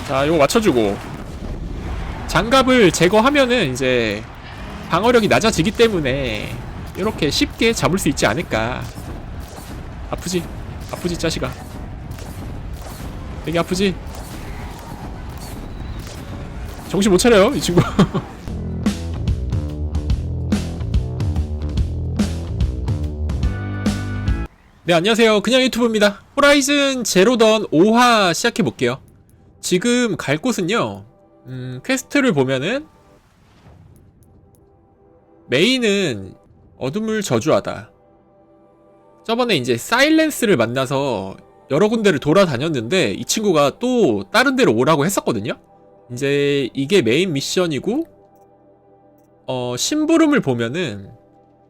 자, 요거 맞춰주고 장갑을 제거하면은 이제 방어력이 낮아지기 때문에 이렇게 쉽게 잡을 수 있지 않을까. 아프지? 아프지 자식아. 되게 아프지? 정신 못 차려요 이 친구. 네, 안녕하세요. 그냥 유튜브입니다. 호라이즌 제로던 5화 시작해볼게요. 지금 갈 곳은요, 퀘스트를 보면은 메인은 어둠을 저주하다. 저번에 이제 사일렌스를 만나서 여러 군데를 돌아다녔는데 이 친구가 또 다른 데로 오라고 했었거든요. 이제 이게 메인 미션이고, 심부름을 보면은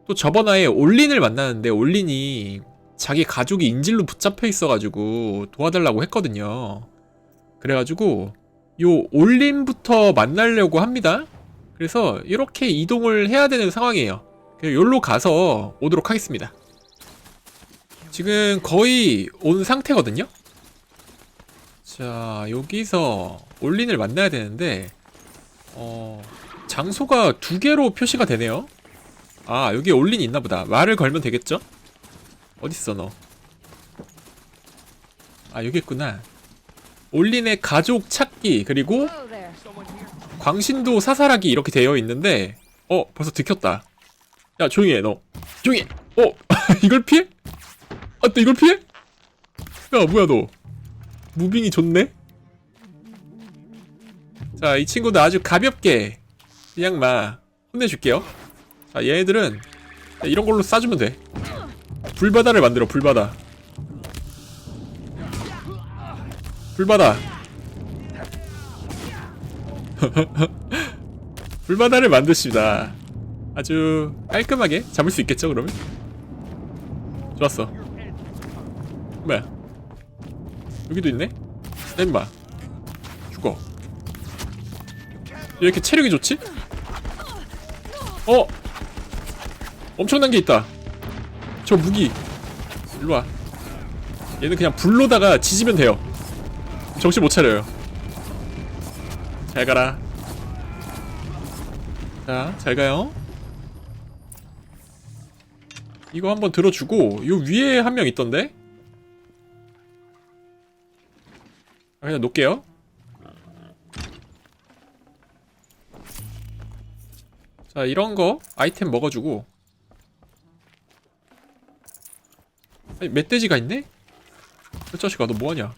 또 저번화에 올린을 만나는데 올린이 자기 가족이 인질로 붙잡혀 있어가지고 도와달라고 했거든요. 그래가지고 요 올린부터 만나려고 합니다. 그래서 이렇게 이동을 해야 되는 상황이에요. 그래서 여기로 가서 오도록 하겠습니다. 지금 거의 온 상태거든요. 자, 여기서 올린을 만나야 되는데 장소가 두 개로 표시가 되네요. 아, 여기 올린이 있나보다. 말을 걸면 되겠죠? 어딨어 너? 아, 여기 있구나. 올린의 가족 찾기, 그리고 광신도 사살하기 이렇게 되어 있는데, 벌써 들켰다. 야, 조용히 해 너. 조용히 해. 이걸 피해? 아, 또 이걸 피해? 야, 뭐야 너. 무빙이 좋네? 자, 이 친구도 아주 가볍게 그냥 막 혼내줄게요. 자, 얘네들은 이런 걸로 쏴주면 돼. 불바다를 만들어. 불바다. 불바다. 불바다를 만드십니다. 아주 깔끔하게 잡을 수 있겠죠 그러면? 좋았어. 뭐야, 여기도 있네? 엠마 죽어. 왜 이렇게 체력이 좋지? 엄청난 게 있다. 저 무기 일로와. 얘는 그냥 불로다가 지지면 돼요. 정신 못 차려요. 잘 가라. 자, 잘 가요. 이거 한번 들어주고, 요 위에 한 명 있던데? 그냥 놓을게요. 자, 이런거 아이템 먹어주고. 아니, 멧돼지가 있네? 이 자식아, 너 뭐하냐?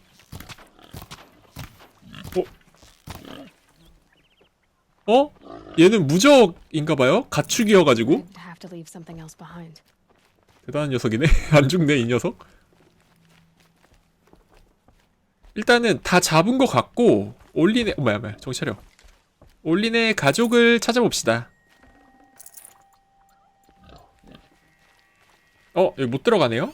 얘는 무적인가봐요? 가축이어가지고. 대단한 녀석이네. 안 죽네 이 녀석. 일단은 다 잡은 것 같고, 올린의 뭐야 정신 차려. 올린의 가족을 찾아봅시다. 여기 못 들어가네요?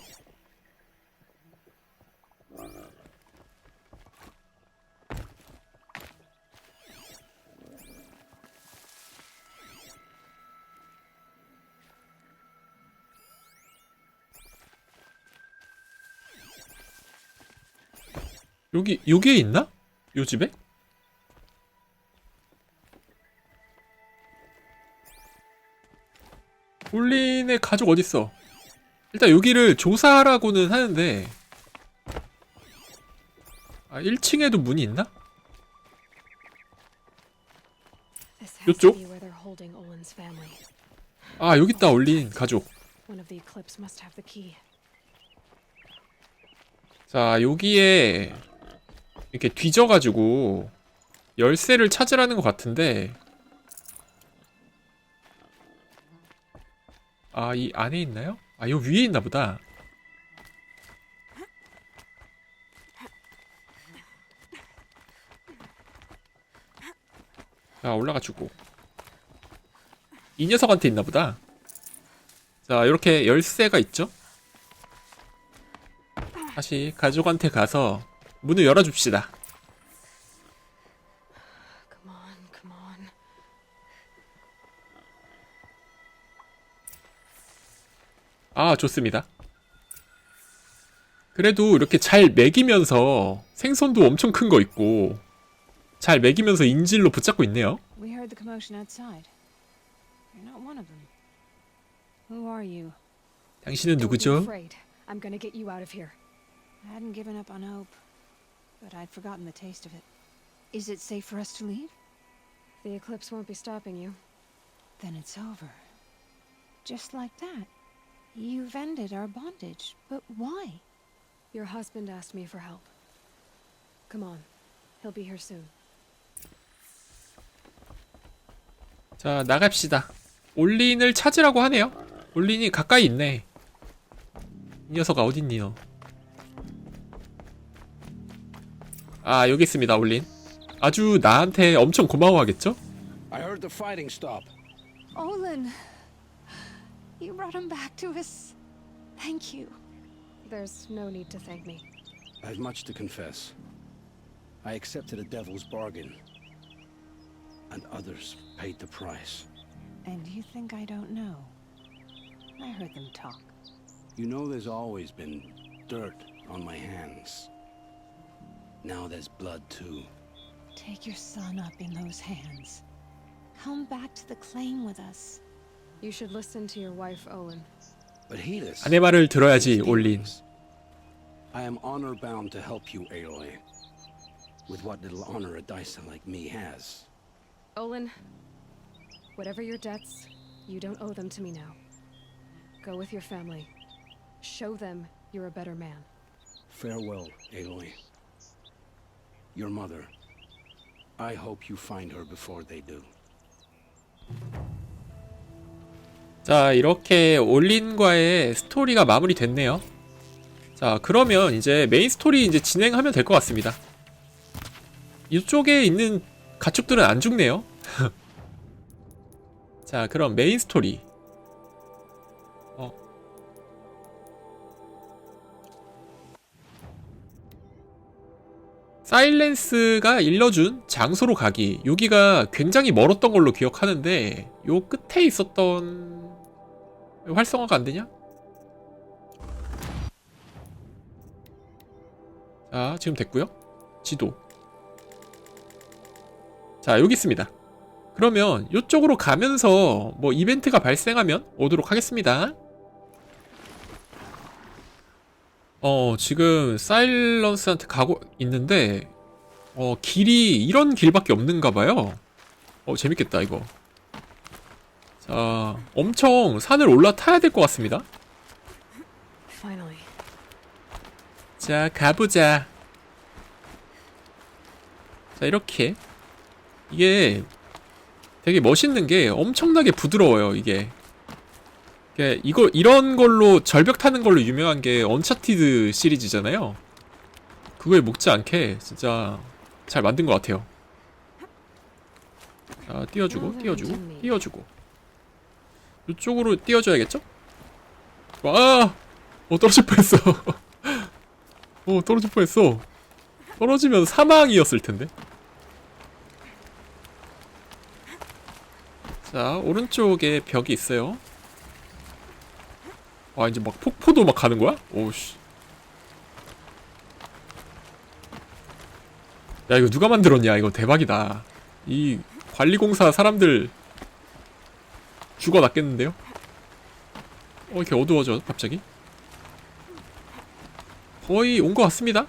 여기에 있나? 요 집에? 올린의 가족 어딨어? 일단 여기를 조사하라고는 하는데, 1층에도 문이 있나? 요쪽? 여깄다 올린 가족. 자, 여기에 이렇게 뒤져가지고 열쇠를 찾으라는 것 같은데, 이 안에 있나요? 요 위에 있나보다. 자, 올라가주고. 이 녀석한테 있나보다. 자, 이렇게 열쇠가 있죠? 다시 가족한테 가서 문을 열어줍시다. 좋습니다. 그래도 이렇게 잘 먹이면서 생선도 엄청 큰 거 있고 잘 먹이면서 인질로 붙잡고 있네요. We heard the commotion outside. You're not one of them. Who are you? 당신은 Don't be 누구죠? afraid. I'm gonna get you out of here. I hadn't given up on hope, but I'd forgotten the taste of it. Is it safe for us to leave? The eclipse won't be stopping you. Then it's over. Just like that. You've ended our bondage, but why? Your husband asked me for help. Come on. He'll be here soon. 자, 나갑시다. 올린을 찾으라고 하네요. 올린이 가까이 있네. 이 녀석아 어딨니 너? 아, 여기 있습니다. 올린. 아주 나한테 엄청 고마워하겠죠? I heard the fighting stop. Olin! You brought him back to us. Thank you. There's no need to thank me. I have much to confess. I accepted a devil's bargain, and others paid the price. And you think I don't know? I heard them talk. You know there's always been dirt on my hands. Now there's blood too. Take your son up in those hands. Come back to the claim with us. You should listen to your wife, Olin. But heed us. 아내 말을 들어야지, 올린. I am honor bound to help you, Aloy. With what little honor a Dyson like me has. Olin, whatever your debts, you don't owe them to me now. Go with your family. Show them you're a better man. Farewell, Aloy. Your mother. I hope you find her before they do. 자, 이렇게 올린과의 스토리가 마무리됐네요. 자, 그러면 이제 메인 스토리 이제 진행하면 될 것 같습니다. 이쪽에 있는 가축들은 안 죽네요. 자, 그럼 메인 스토리. 사일렌스가 일러준 장소로 가기. 여기가 굉장히 멀었던 걸로 기억하는데 요 끝에 있었던 활성화가 안 되냐? 자, 지금 됐고요. 지도. 자, 여기 있습니다. 그러면 이쪽으로 가면서 뭐 이벤트가 발생하면 오도록 하겠습니다. 지금 사일런스한테 가고 있는데 길이 이런 길밖에 없는가봐요. 재밌겠다 이거. 자, 엄청 산을 올라타야 될 것 같습니다. Finally. 자, 가보자. 자, 이렇게 이게 되게 멋있는 게 엄청나게 부드러워요. 이게 이런 걸로 절벽 타는 걸로 유명한 게 언차티드 시리즈잖아요. 그거에 못지않게 진짜 잘 만든 것 같아요. 자, 띄워주고 띄워주고 띄워주고 이쪽으로 띄워줘야겠죠? 와! 떨어질 뻔했어. 떨어질 뻔했어. 떨어지면 사망이었을 텐데. 자, 오른쪽에 벽이 있어요. 와, 이제 막 폭포도 막 가는 거야? 오우씨. 야, 이거 누가 만들었냐? 이거 대박이다. 이 관리공사 사람들 죽어났겠는데요? 이렇게 어두워져, 갑자기? 거의 온 것 같습니다.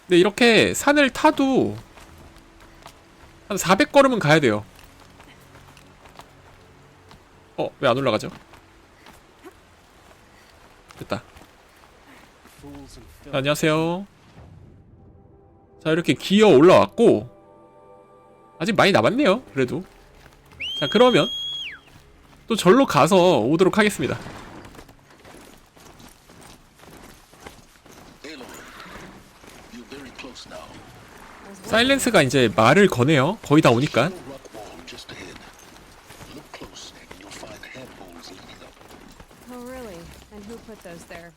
근데 이렇게 산을 타도 한 400걸음은 가야 돼요. 왜 안 올라가죠? 됐다. 자, 안녕하세요. 자, 이렇게 기어 올라왔고 아직 많이 남았네요. 그래도. 자, 그러면 또 절로 가서 오도록 하겠습니다. 사일렌스가 이제 말을 거네요. 거의 다 오니까. Oh, really? And who put those there?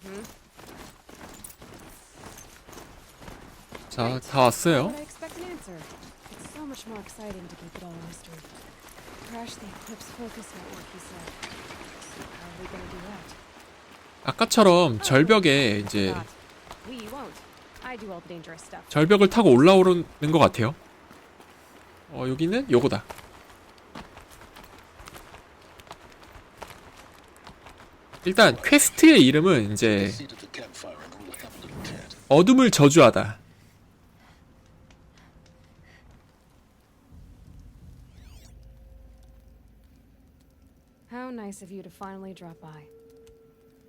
자, 다 왔어요. But I expect an answer. It's so much more exciting to keep it all a mystery. Crash the Eclipse focus network, he said. So how are we gonna do that? 아까처럼 절벽에 이제 We won't. I do all the dangerous stuff. 절벽을 타고 올라오는 것 같아요. 여기는 요거다. 일단 퀘스트의 이름은 이제 어둠을 저주하다. How nice of you to finally drop by.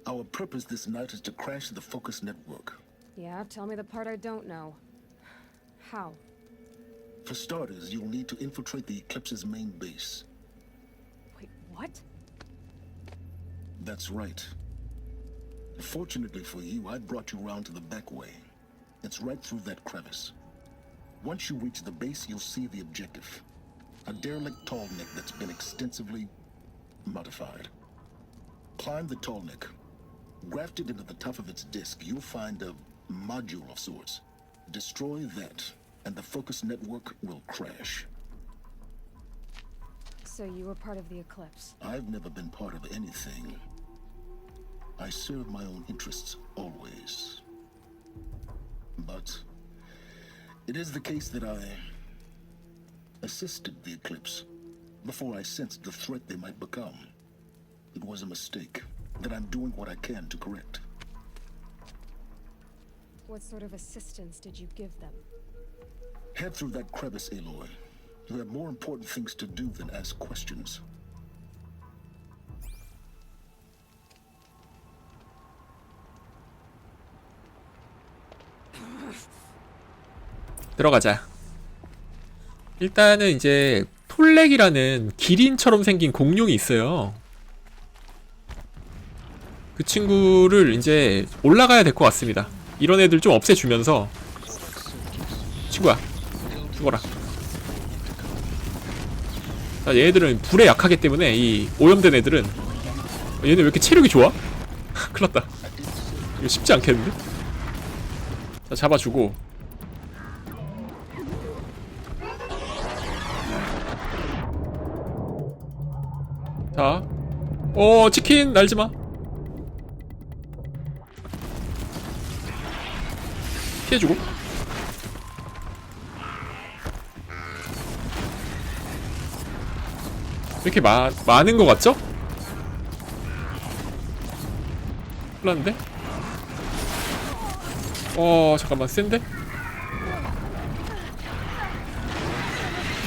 Our purpose this night is to crash the Focus network. Yeah, tell me the part I don't know. How? For starters, you'll need to infiltrate the Eclipse's main base. Wait, what? That's right. Fortunately for you, I brought you round to the back way. It's right through that crevice. Once you reach the base, you'll see the objective. A derelict tall neck that's been extensively modified. Climb the tall neck. Grafted into the top of its disk, you'll find a module of sorts. Destroy that, and the Focus network will crash. So you were part of the Eclipse. I've never been part of anything. I serve my own interests, always. But it is the case that I assisted the Eclipse before I sensed the threat they might become. It was a mistake that I'm doing what I can to correct. What sort of assistance did you give them? Head through that crevice, Aloy. You have more important things to do than ask questions. 들어가자. 일단은 이제 톨렉이라는 기린처럼 생긴 공룡이 있어요. 그 친구를 이제 올라가야 될 것 같습니다. 이런 애들 좀 없애주면서. 친구야, 죽어라. 자, 얘네들은 불에 약하기 때문에 이 오염된 애들은. 얘네 왜 이렇게 체력이 좋아? 큰일났다. 이거 쉽지 않겠는데? 자, 잡아주고. 자, 치킨 날지마. 피해주고. 왜 이렇게 많은 것 같죠? 큰일났는데? 잠깐만, 센데?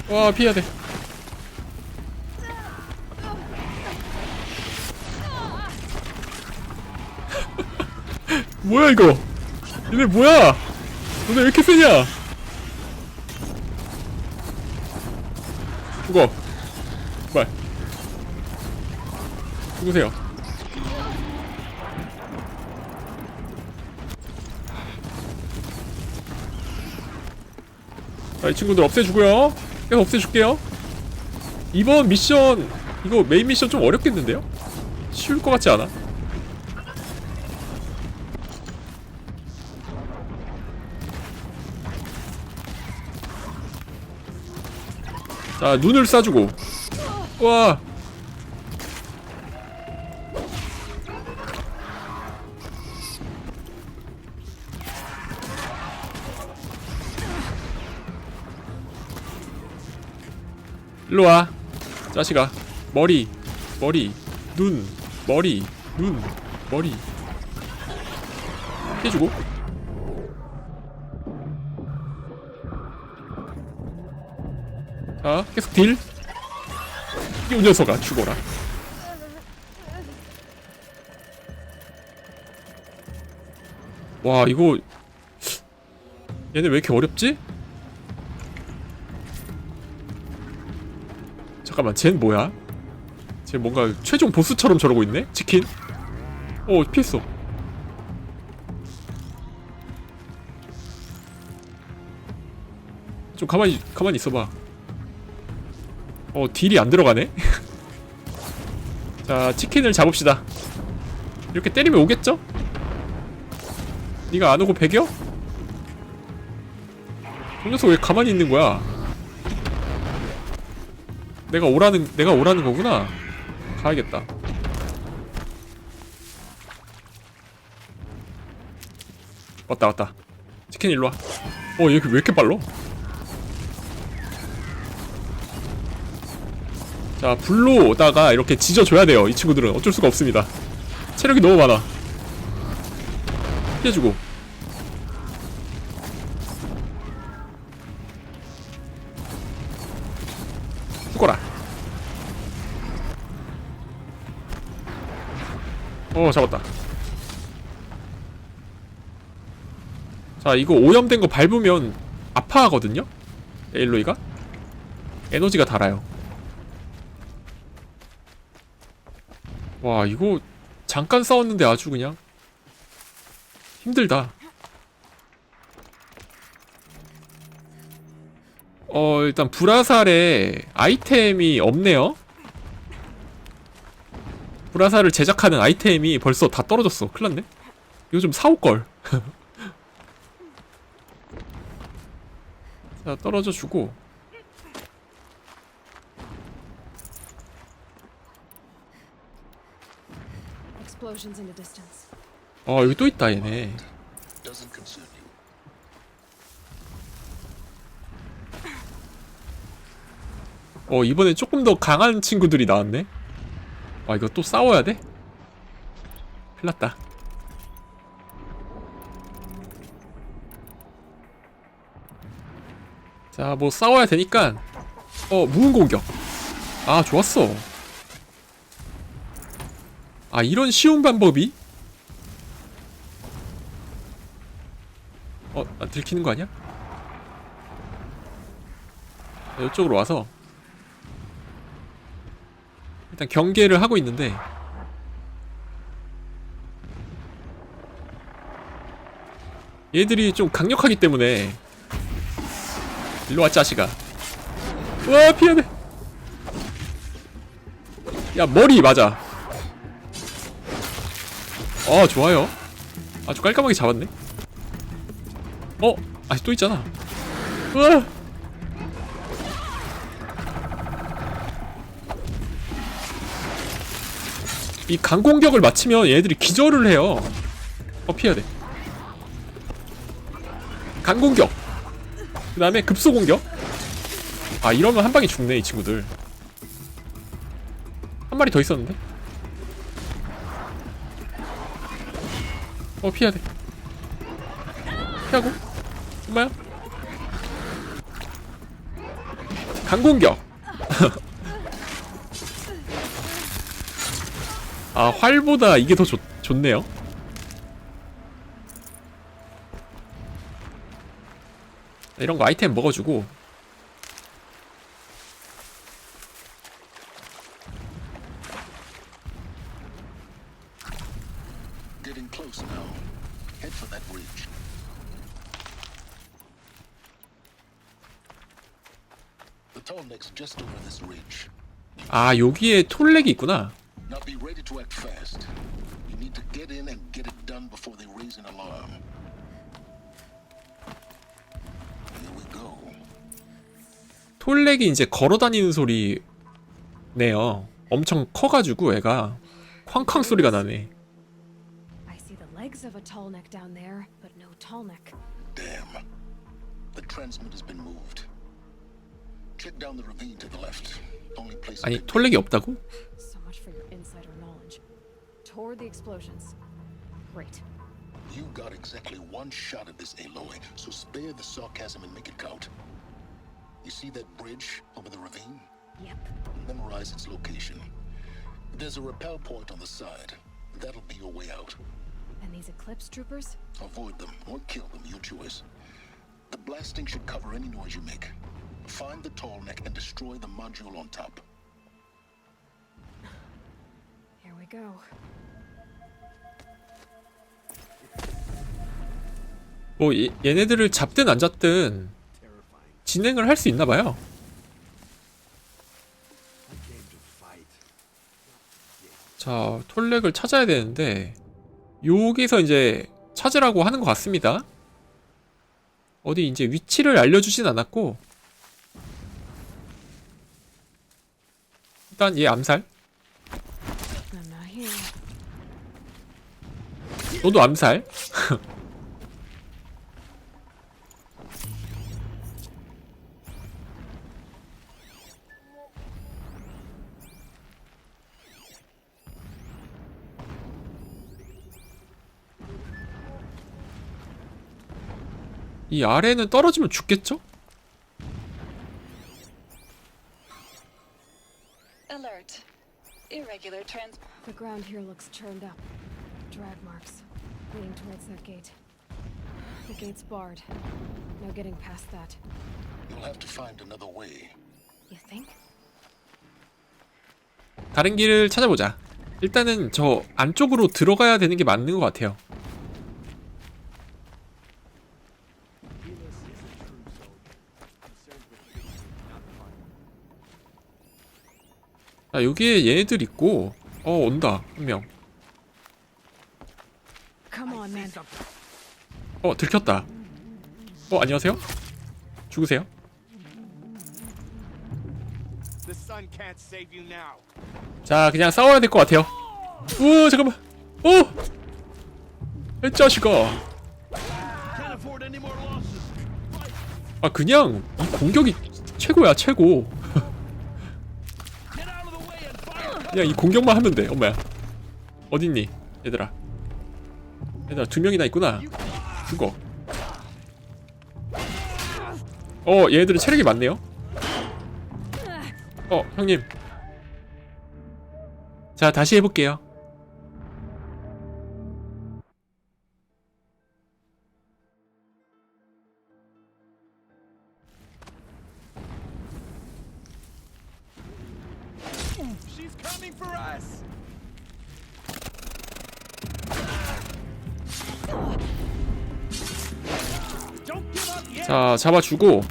와, 피해야 돼. 뭐야 이거? 얘네 뭐야? 너네 왜 이렇게 세냐? 죽어. 제발. 죽으세요. 자, 이 친구들 없애주고요. 계속 없애줄게요. 이번 미션, 이거 메인 미션 좀 어렵겠는데요? 쉬울 것 같지 않아? 자, 눈을 쏴주고. 와. 일로와, 자식아. 머리, 눈, 머리, 눈, 머리. 해주고. 자, 계속 딜. 이 녀석아, 죽어라. 와, 이거 얘네 왜 이렇게 어렵지? 잠깐만, 쟨 뭐야? 쟤 뭔가 최종 보스처럼 저러고 있네? 치킨? 피했어. 좀 가만히 있어봐. 딜이 안 들어가네? 자, 치킨을 잡읍시다. 이렇게 때리면 오겠죠? 니가 안 오고 배겨? 저 녀석 왜 가만히 있는 거야? 내가 오라는 거구나. 가야겠다. 왔다. 치킨 일로와. 얘 왜 이렇게 빨라? 자, 불로다가 이렇게 지져줘야 돼요. 이 친구들은 어쩔 수가 없습니다. 체력이 너무 많아. 피해주고. 죽어라. 잡았다. 자, 이거 오염된 거 밟으면 아파하거든요? 에일로이가? 에너지가 달아요. 와, 이거 잠깐 싸웠는데 아주 그냥 힘들다. 일단 불화살에 아이템이 없네요. 불화살을 제작하는 아이템이 벌써 다 떨어졌어. 큰일났네. 이거 좀 사올걸. 자, 떨어져 주고. Explosions in the distance. 여기 또 있다 얘네. Doesn't concern you. 이번엔 조금 더 강한 친구들이 나왔네. 이거 또 싸워야 돼? 큰일났다. 자, 뭐 싸워야 되니까 무은 공격. 좋았어. 이런 쉬운 방법이? 들키는 거 아니야? 이쪽으로 와서 일단 경계를 하고 있는데 얘들이 좀 강력하기 때문에. 일로와 짜식아. 우와, 피해야돼. 야, 머리 맞아. 좋아요. 아주 깔끔하게 잡았네. 아직 또 있잖아. 우와. 이 강공격을 맞추면 얘들이 기절을 해요. 피해야돼. 강공격. 그 다음에 급소공격. 이러면 한 방에 죽네 이 친구들. 한 마리 더 있었는데. 피해야돼. 피하고. 엄마야. 강공격. 활보다 이게 더 좋네요. 이런 거 아이템 먹어주고. Getting close now. Head for that bridge. The tallneck's just over this ridge. 여기에 톨렉이 있구나. Now be ready to act fast. You need to get in and get it done before they raise an alarm. Here we go. 톨렉이 이제 걸어다니는 소리네요. 엄청 커가지고 애가 쾅쾅 소리가 나네. I see the legs of a tall neck down there, but no tall neck. Damn. The transmitter's been moved. Check down the ravine to the left. Only place. 아니, 톨렉이 없다고? So much for your insider knowledge. Toward the explosions. Great. You got exactly one shot at this, Aloy, so spare the sarcasm and make it count. You see that bridge over the ravine? Yep. Memorize its location. There's a rappel point on the side. That'll be your way out. And these Eclipse troopers? Avoid them or kill them, your choice. The blasting should cover any noise you make. Find the tall neck and destroy the module on top. Here we go. 뭐 얘네들을 잡든 안 잡든 진행을 할 수 있나봐요. 자, 톨렉을 찾아야 되는데 여기서 이제 찾으라고 하는 것 같습니다. 어디 이제 위치를 알려주진 않았고, 일단 얘 암살. I'm not here. 너도 암살. 이 아래는 떨어지면 죽겠죠? Alert. Irregular trans. The ground here looks churned up. Drag marks leading towards that gate. The gate's barred. No getting past that. You'll have to find another way. You think? 다른 길을 찾아보자. 일단은 저 안쪽으로 들어가야 되는 게 맞는 것 같아요. 자, 여기에 얘네들 있고, 온다, 한 명. Come on, man. 들켰다. 안녕하세요? 죽으세요? The sun can't save you now. 자, 그냥 싸워야 될 것 같아요. 우와, 잠깐만. 이 자식아. Can't afford any more losses. 아, 그냥 이 공격이 최고야, 최고. Get out of the way and fire. 그냥 이 공격만 하면 돼. 엄마야. 어딨니? 얘들아. 얘들아, 2명이나 있구나. 죽어. 얘들은 체력이 많네요. 형님. 자, 다시 해볼게요. She's coming for us. Don't give up yet. 자, 잡아주고.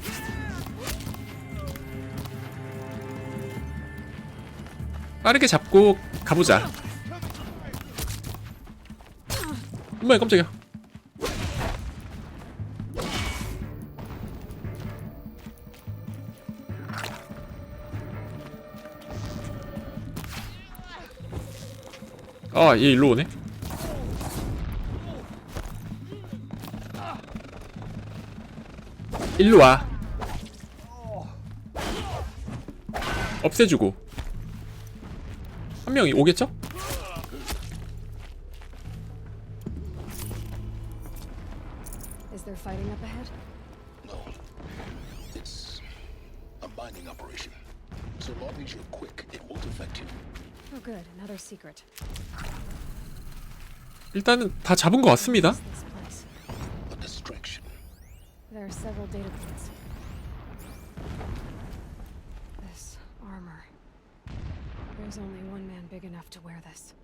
빠르게 잡고 가보자. 엄마야, 깜짝이야. 얘 일로 오네. 일로 와. 없애주고. 한 명이 오겠죠? Is there fighting up ahead? No. It's a mining operation. So long as you're quick, it won't affect you. Oh, good. Another secret. 일단은 다 잡은 것 같습니다. What's this place? A distraction. There are several data points. This armor. There's only one man big enough to wear this.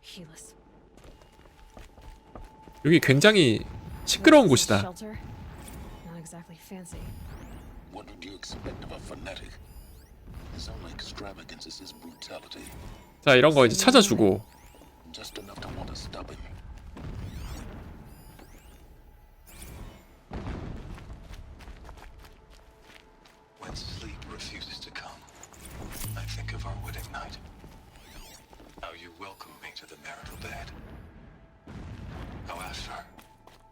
Helis. 여기 굉장히 시끄러운 곳이다. Shelter? Not exactly fancy. What would you expect of a fanatic? His only extravagance is his brutality. 자, 이런 거 이제 찾아주고. Just enough to want to stop him. When sleep refuses to come, I think of our wedding night. How you welcomed me to the marital bed. How after,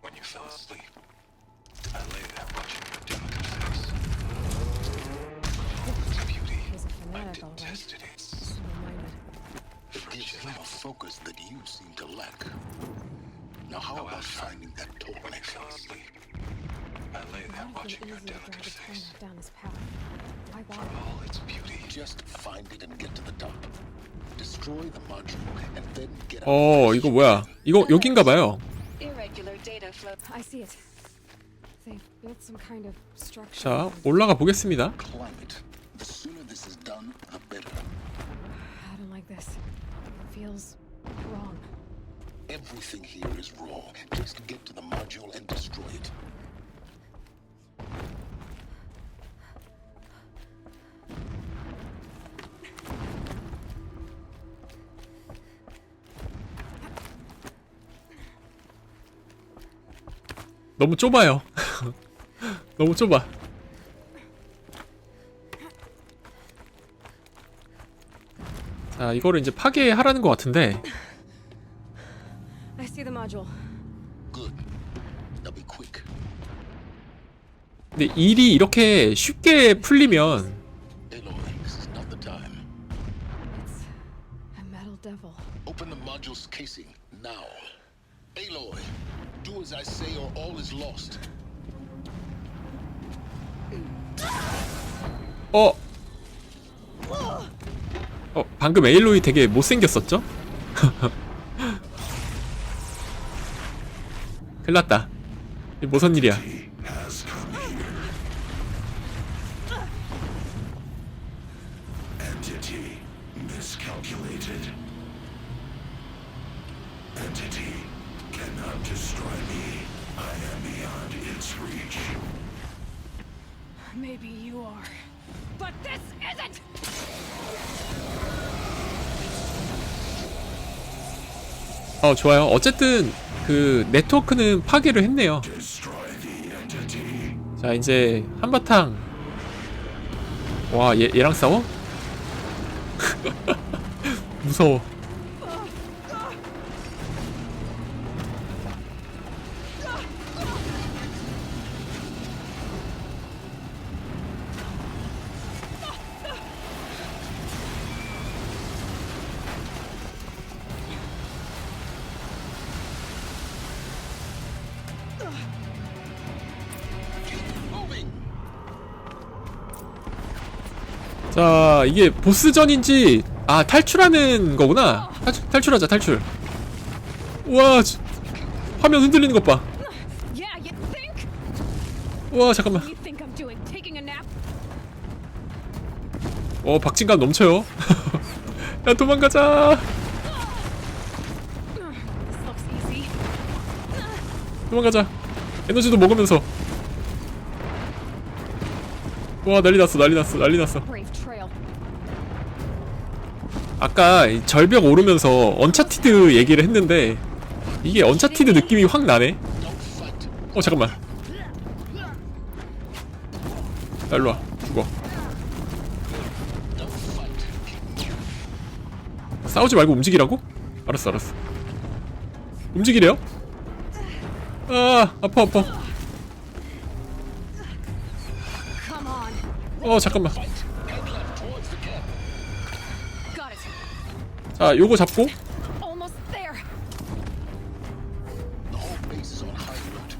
when you fell asleep, I lay there watching your delicate face. Its beauty, He's a I fanatic, all right. detested it. So minded. It gives him a focus that you seem to lack. Now how about finding that total When you fell excellence? asleep, I lay there It watching your easy to delicate drag a face. planet down his path. Why For bother? all its beauty, Just find it and get to the top. Destroy the module and then get 이거 뭐야? 이거 여긴가봐요. Irregular data flow. I see it. They've built some kind of structure. 자, 올라가 보겠습니다. Climb it. The sooner this is done, the better. I don't like this. It feels wrong. Everything here is wrong. Just get to the module and destroy it. 너무 좁아요. 너무 좁아. 자, 이거를 이제 파괴하라는 것 같은데. I see the module. Good. Now be quick. 근데 일이 이렇게 쉽게 풀리면 Aloy, this is not the time. It's a metal devil. Open the module's casing now. Aloy, do Do as I say or all is lost. 방금 에일로이 되게 못생겼었죠? 큰일났다. 이게 무슨 일이야? Entity miscalculated. Entity cannot destroy me. I am beyond its reach. Maybe you are. But this isn't! 좋아요. 어쨌든 그 네트워크는 파괴를 했네요. Destroy the entity. 자, 이제 한바탕. 와, 얘랑 싸워? 무서워. 자, 이게 보스전인지 탈출하는 거구나. 탈출하자, 탈출. 우와, 화면 흔들리는 것 봐. Yeah, you think? 우와, 잠깐만. You think I'm doing taking a nap? 박진감 넘쳐요. 야, 도망가자. This looks easy. 도망가자. 에너지도 먹으면서. 와, 난리 났어, 난리 났어, 난리 났어. Brave trail. 아까 이 절벽 오르면서 언차티드 얘기를 했는데 이게 언차티드 느낌이 확 나네. 잠깐만. 나 일로와. 죽어. 싸우지 말고 움직이라고? 알았어, 알았어. 움직이래요? 아파. Come on. 잠깐만. Got it. 자, 요거 잡고. Almost there. The whole base is on high alert.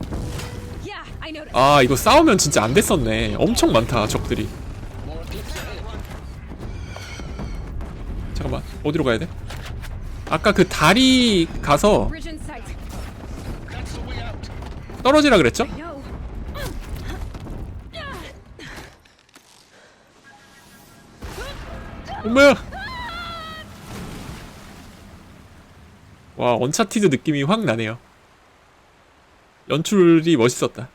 Yeah, I noticed. 이거 싸우면 진짜 안 됐었네. 엄청 많다, 적들이. More eclipse ahead. 잠깐만, 어디로 가야 돼? 아까 그 다리 가서 Bridge in sight. That's the way out. 떨어지라 그랬죠? No. 엄마야! 와, 언차티드 느낌이 확 나네요. 연출이 멋있었다.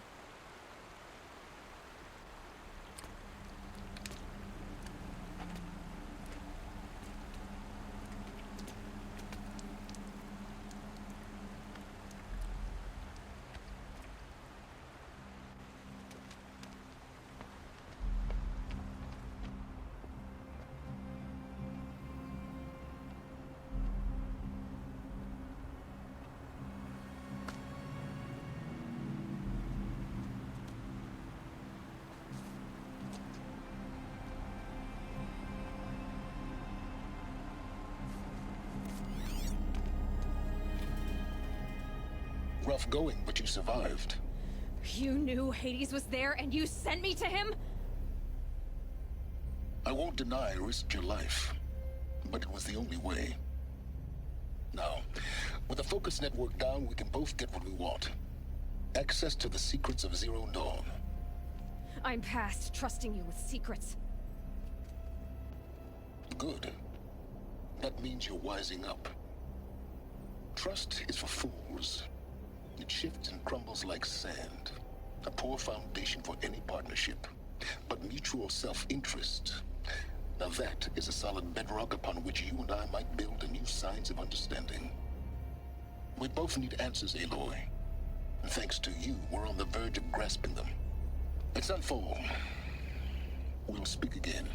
Rough going, but you survived. You knew Hades was there and you sent me to him? I won't deny I risked your life, but it was the only way. Now, with the focus network down, we can both get what we want. Access to the secrets of Zero Dawn. I'm past trusting you with secrets. Good. That means you're wising up. Trust is for fools. It shifts and crumbles like sand. A poor foundation for any partnership. But mutual self-interest. Now that is a solid bedrock upon which you and I might build a new science of understanding. We both need answers, Aloy. And thanks to you, we're on the verge of grasping them. Let's unfold. We'll speak again.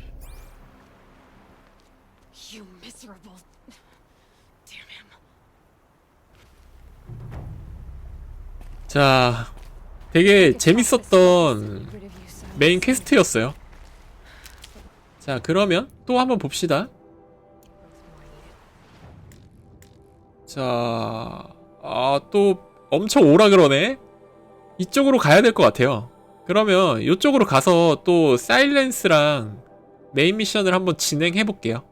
You miserable... Damn him. 자, 되게 재밌었던 메인 퀘스트였어요. 자, 그러면 또 한번 봅시다. 자, 또 엄청 오라 그러네. 이쪽으로 가야 될 것 같아요. 그러면 이쪽으로 가서 또 사일렌스랑 메인 미션을 한번 진행해 볼게요.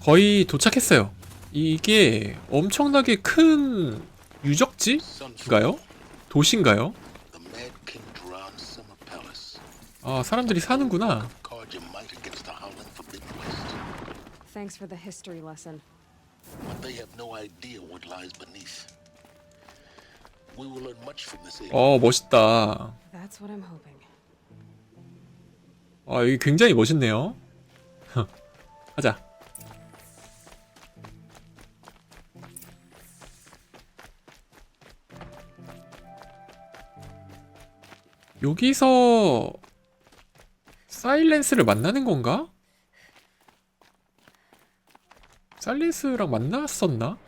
거의 도착했어요. 이게 엄청나게 큰 유적지인가요? 도시인가요? The Mad King Duran Summer Palace. 아, 사람들이 사는구나. Guard your might against the howling forbidden west. Thanks for the history lesson. But they have no idea what lies beneath. We will learn much from this area. 멋있다. That's what I'm hoping. 여기 굉장히 멋있네요. 가자. 여기서 사일렌스를 만나는 건가? 사일렌스랑 만났었나?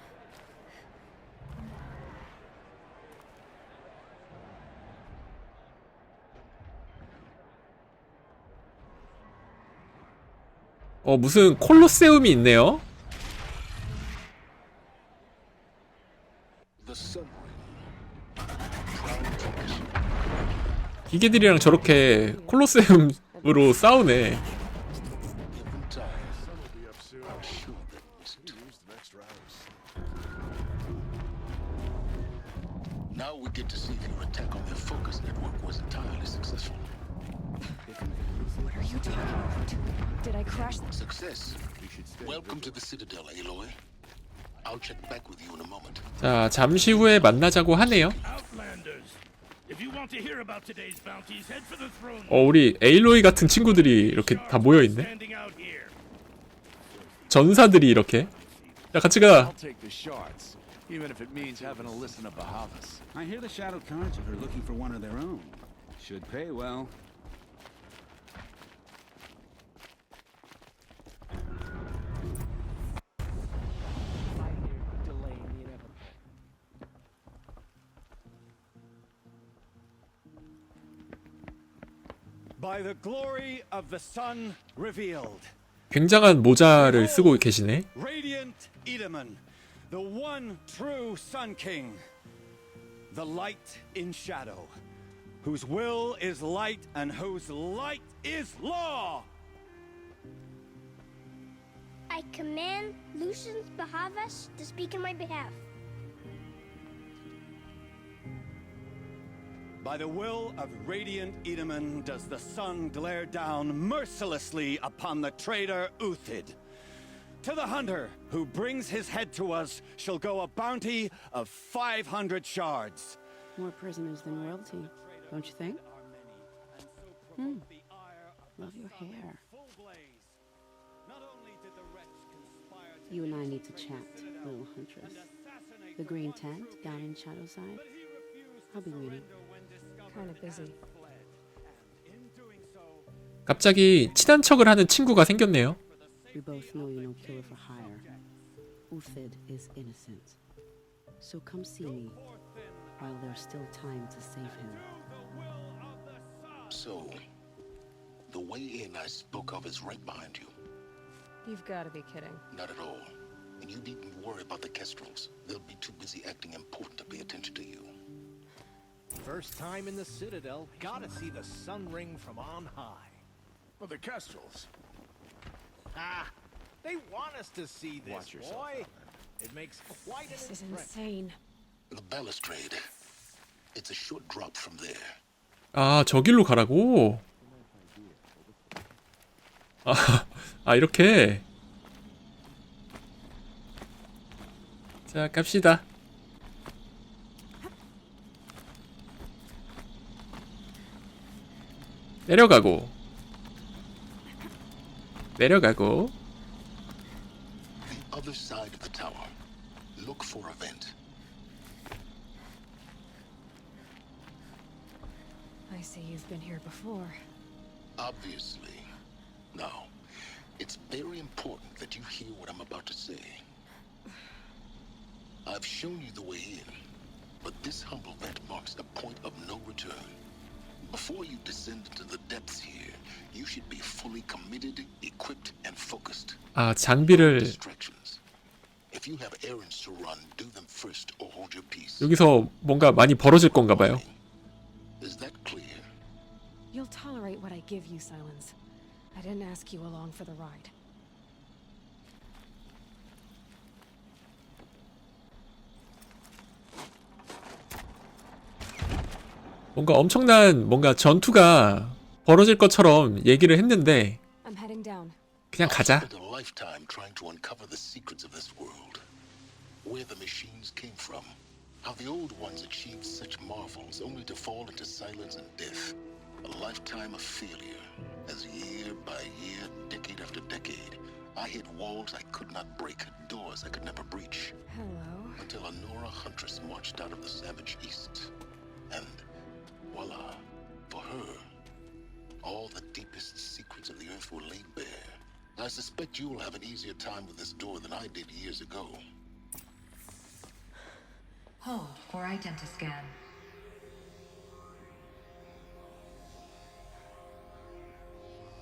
무슨 콜로세움이 있네요. The sun 기계들이랑 저렇게 콜로세움으로 싸우네. given time. I'm sure that was it. Now we get to see if your attack on their focus network was entirely successful. What are you talking about? Did I crash? Success. Welcome to the Citadel, Aloy. I'll check back with you in a moment. 자, 잠시 후에 만나자고 하네요. Outlanders. If you want to hear about today's bounties, head for the throne. 우리 에일로이 같은 친구들이 이렇게 다 모여있네. Standing out here. 전사들이 이렇게. 야, 같이 가. I'll take the shards, even if it means having to listen to Bahavas. I hear the Shadow Cards are looking for one of their own. Should pay well. By the glory of the sun revealed, 굉장한 모자를 쓰고 계시네. radiant Edaman, the one true Sun King, the light in shadow, whose will is light and whose light is law. I command Lucius Bahavas to speak in my behalf. By the will of radiant Edaman does the sun glare down mercilessly upon the traitor Uthid. To the hunter who brings his head to us shall go a bounty of 500 shards. More prisoners than royalty, don't you think? Love your hair. You and I need to chat, little huntress. The green tent down in Shadowside. I'll be waiting. Kind of busy. 갑자기 친한 척을 하는 친구가 생겼네요. We both know you're no killer for hire. Uthid is innocent. So come see me while there's still time to save him. So, the way in I spoke of is right behind you. You've got to be kidding. Not at all. And you needn't worry about the Kestrels. They'll be too busy acting important to pay attention to you. First time in the Citadel, gotta see the sun ring from on high. Well, the Kestrels. Ah, they want us to see this, Watch yourself, boy. It makes quite an This is impression. insane. The balustrade. It's a short drop from there. 아, 저길로 가라고? 이렇게. 자, 갑시다. 내려가고. 내려가고. The other side of the tower. Look for a vent. I see you've been here before. Obviously. Now, it's very important that you hear what I'm about to say. I've shown you the way in, but this humble vent marks a point of no return. Before you descend into the depths here, you should be fully committed, equipped, and focused. 아, 장비를 Distractions. If you have errands to run, do them first or hold your peace. 여기서 뭔가 많이 벌어질 건가 봐요. Is that clear? You'll tolerate what I give you, Silence. I didn't ask you along for the ride. 뭔가 엄청난 뭔가 전투가 벌어질 것처럼 얘기를 했는데 I'm heading down. 그냥 가자. Spent a lifetime trying to uncover the secrets of this world. Where the machines came from. How the old ones achieved such marvels only to fall into silence and death. A lifetime of failure. As year by year, decade after decade, I hit walls I could not break, doors I could never breach. Hello. Until a Nora huntress marched out of the savage east. And voila, for her, all the deepest secrets of the earth were laid bare. I suspect you will have an easier time with this door than I did years ago. Hold for identiscan.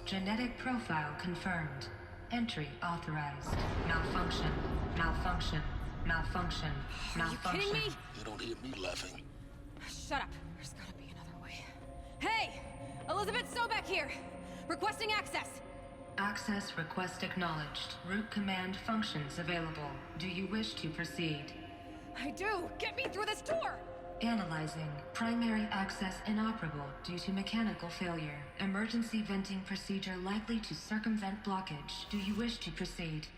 Genetic profile confirmed. Entry authorized. Malfunction. Malfunction. Malfunction. Malfunction. Are you kidding me? You don't hear me laughing. Shut up. There's gotta be another way. Hey! Elizabeth Sobeck here! Requesting access! Access request acknowledged. Root command functions available. Do you wish to proceed? I do! Get me through this door! Analyzing. Primary access inoperable due to mechanical failure. Emergency venting procedure likely to circumvent blockage. Do you wish to proceed?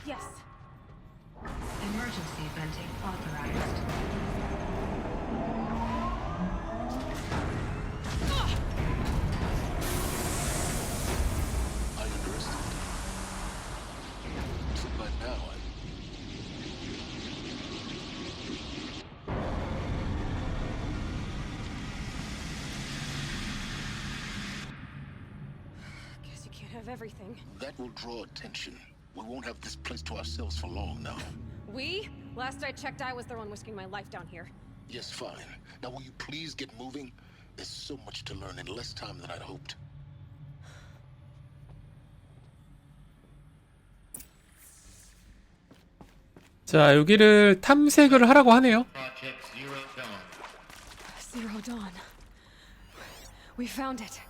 Yes. Emergency venting authorized. I understand. So by now, Guess you can't have everything. that will draw attention. We won't have this place to ourselves for long now. We? Last I checked, I was the one risking my life down here. Yes, fine. Now will you please get moving? There's so much to learn in less time than I'd hoped. 자, 여기를 탐색을 하라고 하네요. Zero Dawn. We found it.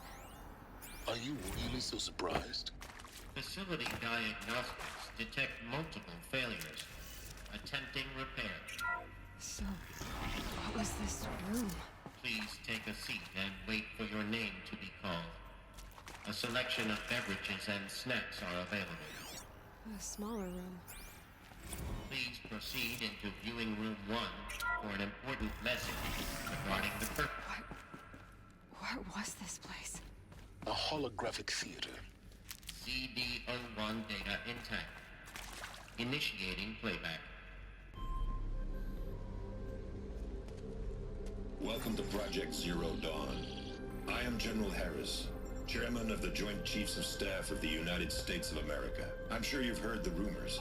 Are you really so surprised? Facility diagnostics detect multiple failures. Attempting repair. So, what was this room? Please take a seat and wait for your name to be called. A selection of beverages and snacks are available. A smaller room. Please proceed into viewing room 1 for an important message regarding the purpose. What was this place? A holographic theater. CD01 data intact. Initiating playback. Welcome to Project Zero Dawn. I am General Harris, Chairman of the Joint Chiefs of Staff of the United States of America. I'm sure you've heard the rumors.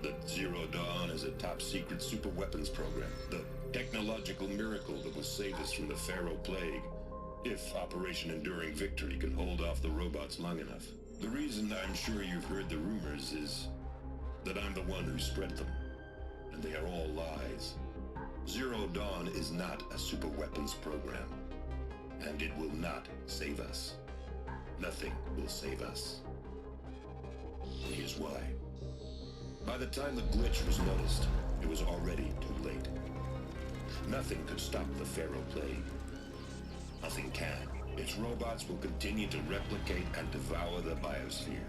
That Zero Dawn is a top-secret super-weapons program. The technological miracle that will save us from the Pharaoh Plague, if Operation Enduring Victory can hold off the robots long enough. The reason I'm sure you've heard the rumors is that I'm the one who spread them, and they are all lies. Zero Dawn is not a super-weapons program, and it will not save us. Nothing will save us. Here's why. By the time the glitch was noticed, it was already too late. Nothing could stop the Pharaoh Plague. Nothing can. Its robots will continue to replicate and devour the biosphere.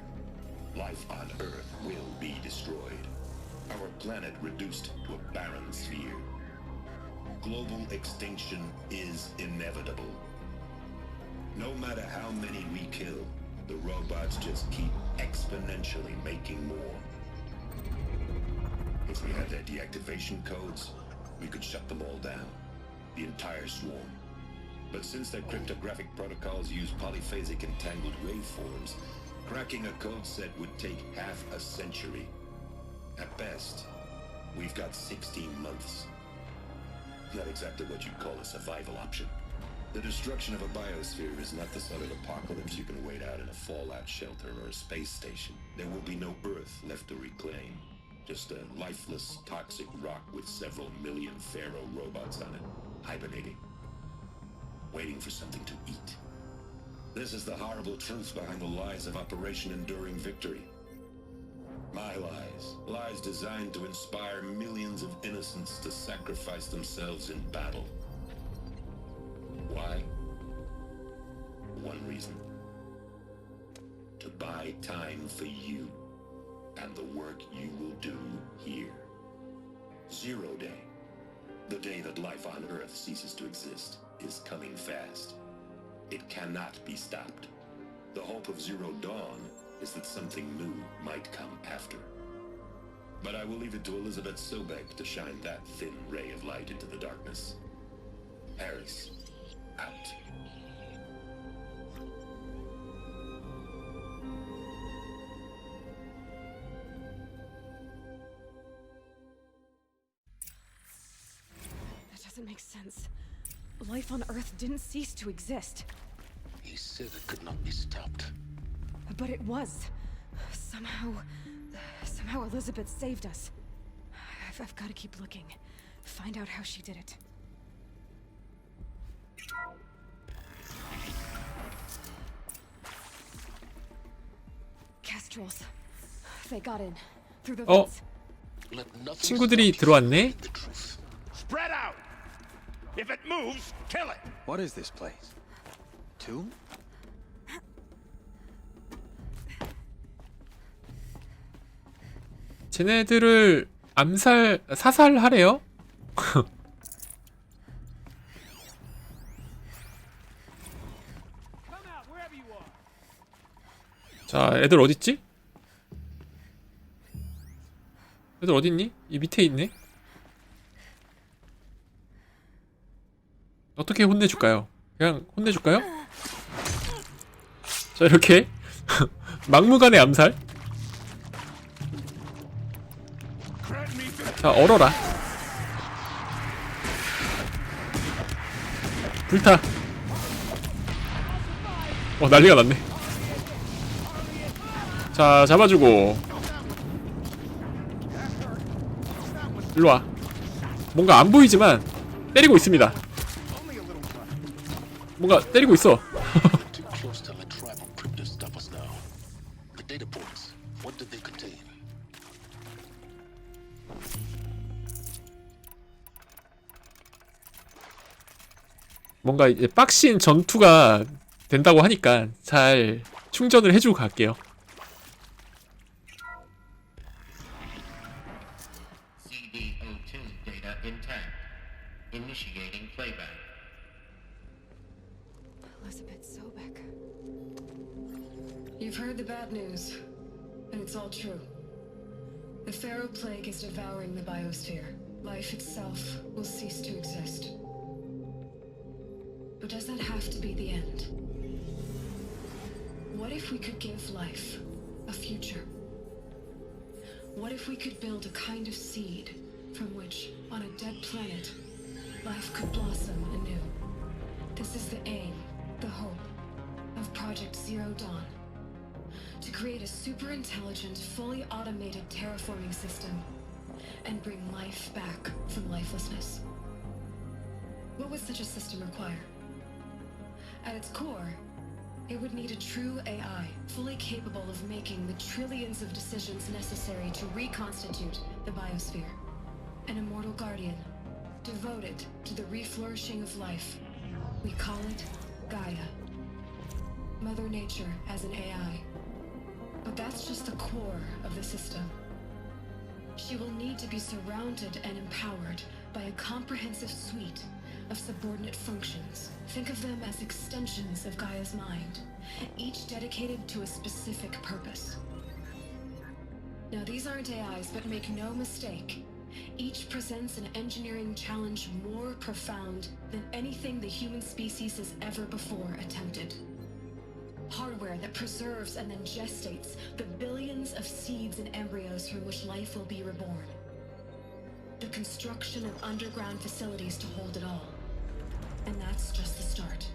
Life on Earth will be destroyed. Our planet reduced to a barren sphere. Global extinction is inevitable. No matter how many we kill, the robots just keep exponentially making more. If we had their deactivation codes, we could shut them all down. The entire swarm. But since their cryptographic protocols use polyphasic entangled waveforms, cracking a code set would take half a century. At best, we've got 16 months. Not exactly what you'd call a survival option. The destruction of a biosphere is not the sort of apocalypse you can wait out in a fallout shelter or a space station. There will be no Earth left to reclaim. Just a lifeless, toxic rock with several million Pharaoh robots on it, hibernating, waiting for something to eat. This is the horrible truth behind the lies of Operation Enduring Victory. My lies. Lies designed to inspire millions of innocents to sacrifice themselves in battle. Why? One reason. To buy time for you and the work you will do here. 0 Day. The day that life on Earth ceases to exist is coming fast. It cannot be stopped. The hope of Zero Dawn is that something new might come after. But I will leave it to Elizabeth Sobek to shine that thin ray of light into the darkness. Harris, out. That doesn't make sense. Life on Earth didn't cease to exist. He said it could not be stopped. But it was. Somehow Elizabeth saved us. I've got to keep looking. Find out how she did it. Kestrels. They got in. Through the vents. 친구들이 들어왔네? Spread out! If it moves, kill it! What is this place? Tomb? 쟤네들을 사살하래요? 자, 애들 어딨지? 애들 어딨니? 이 밑에 있네? 어떻게 혼내줄까요? 그냥 혼내줄까요? 자, 이렇게 막무가내 암살. 자, 얼어라. 불타. 난리가 났네. 자, 잡아주고. 일로와. 뭔가 안 보이지만 때리고 있습니다. 뭔가 때리고 있어. 뭔가 이제 빡신 전투가 된다고 하니까 잘 충전을 해주고 갈게요. CD02 data intact. Initiating playback. Elizabeth Sobek. You've heard the bad news, and it's all true. The Pharaoh plague is devouring the biosphere. Life itself will cease to exist. But does that have to be the end? What if we could give life a future? What if we could build a kind of seed from which, on a dead planet, life could blossom anew? This is the aim, the hope, of Project Zero Dawn. To create a super-intelligent, fully automated terraforming system and bring life back from lifelessness. What would such a system require? At its core, it would need a true AI, fully capable of making the trillions of decisions necessary to reconstitute the biosphere. An immortal guardian, devoted to the reflourishing of life. We call it Gaia. Mother Nature as an AI. But that's just the core of the system. She will need to be surrounded and empowered by a comprehensive suite of subordinate functions. Think of them as extensions of Gaia's mind, each dedicated to a specific purpose. Now, these aren't AIs, but make no mistake, each presents an engineering challenge more profound than anything the human species has ever before attempted. Hardware that preserves and then gestates the billions of seeds and embryos from which life will be reborn. The construction of underground facilities to hold it all. And that's just the start.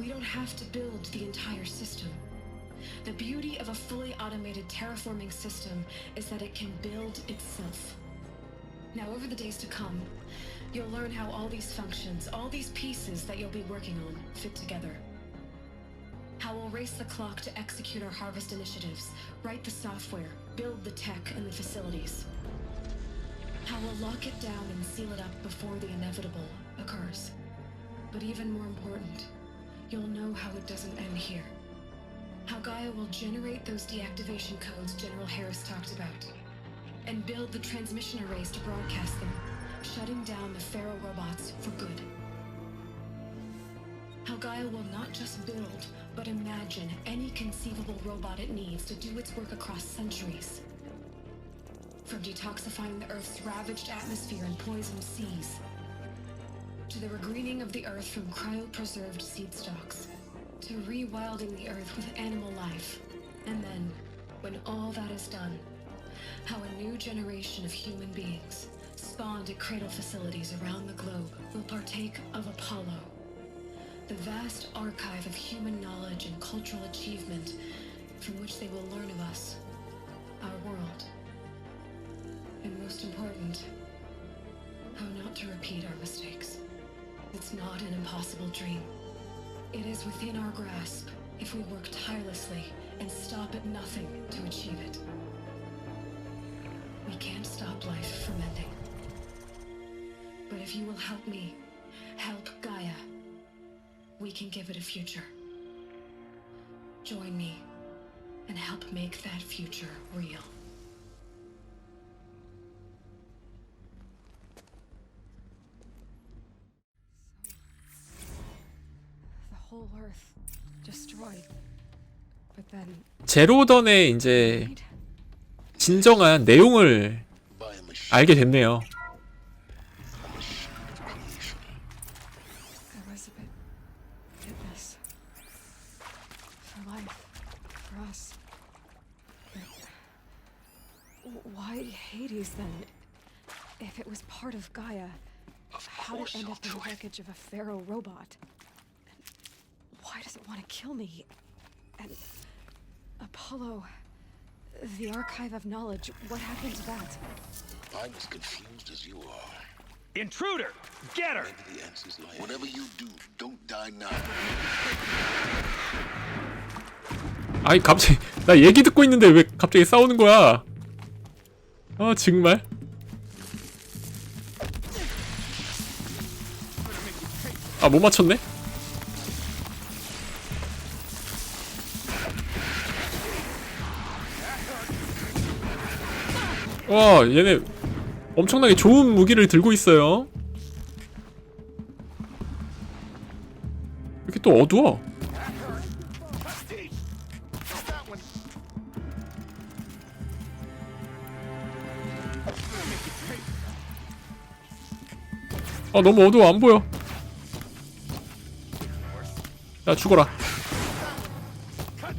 We don't have to build the entire system. The beauty of a fully automated terraforming system is that it can build itself. Now, over the days to come, you'll learn how all these functions, all these pieces that you'll be working on, fit together. How we'll race the clock to execute our harvest initiatives, write the software, build the tech and the facilities. How we'll lock it down and seal it up before the inevitable occurs. But even more important, you'll know how it doesn't end here. How Gaia will generate those deactivation codes General Harris talked about, and build the transmission arrays to broadcast them, shutting down the Pharaoh robots for good. How Gaia will not just build, but imagine any conceivable robot it needs to do its work across centuries. From detoxifying the Earth's ravaged atmosphere and poisoned seas, to the regreening of the Earth from cryopreserved seed stalks, to rewilding the Earth with animal life. And then, when all that is done, how a new generation of human beings, spawned at cradle facilities around the globe, will partake of Apollo, the vast archive of human knowledge and cultural achievement from which they will learn of us, our world. And most important, how not to repeat our mistakes. It's not an impossible dream. It is within our grasp if we work tirelessly and stop at nothing to achieve it. We can't stop life from ending. But if you will help me, help Gaia, we can give it a future. Join me and help make that future real. The whole Earth destroyed. But then 제로던의 이제 진정한 내용을 알게 됐네요. I was a bit fitness for life, for us. But why Hades then? If it was part of Gaia, how did it end up in the wreckage of a Pharaoh robot? And why does it want to kill me? And Apollo, the archive of knowledge, what happened to that? I'm as confused as you are. Intruder! Get her! Maybe the answers lie. Whatever you do, don't die now. 아이 갑자기 나 얘기 듣고 있는데 왜 갑자기 싸우는 거야? 아 정말. 아 못 맞췄네? 와 얘네 엄청나게 좋은 무기를 들고 있어요. 이렇게 또 어두워. 아 너무 어두워 안 보여. 야 죽어라. 왜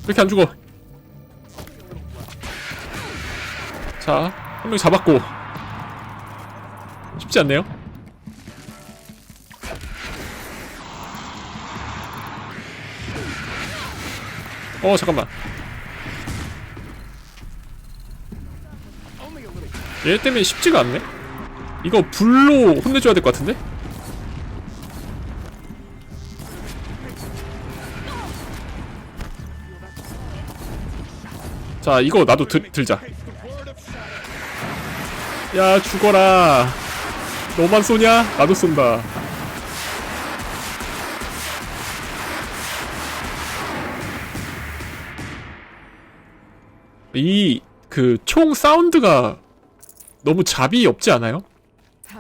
이렇게 안 죽어? 자, 한 명 잡았고. 쉽지 않네요. 잠깐만. 얘 때문에 쉽지가 않네. 이거 불로 혼내줘야 될 것 같은데? 자, 이거 나도 들자. 야, 죽어라. 너만 쏘냐? 나도 쏜다. 이 그 총 사운드가 너무 잡이 없지 않아요?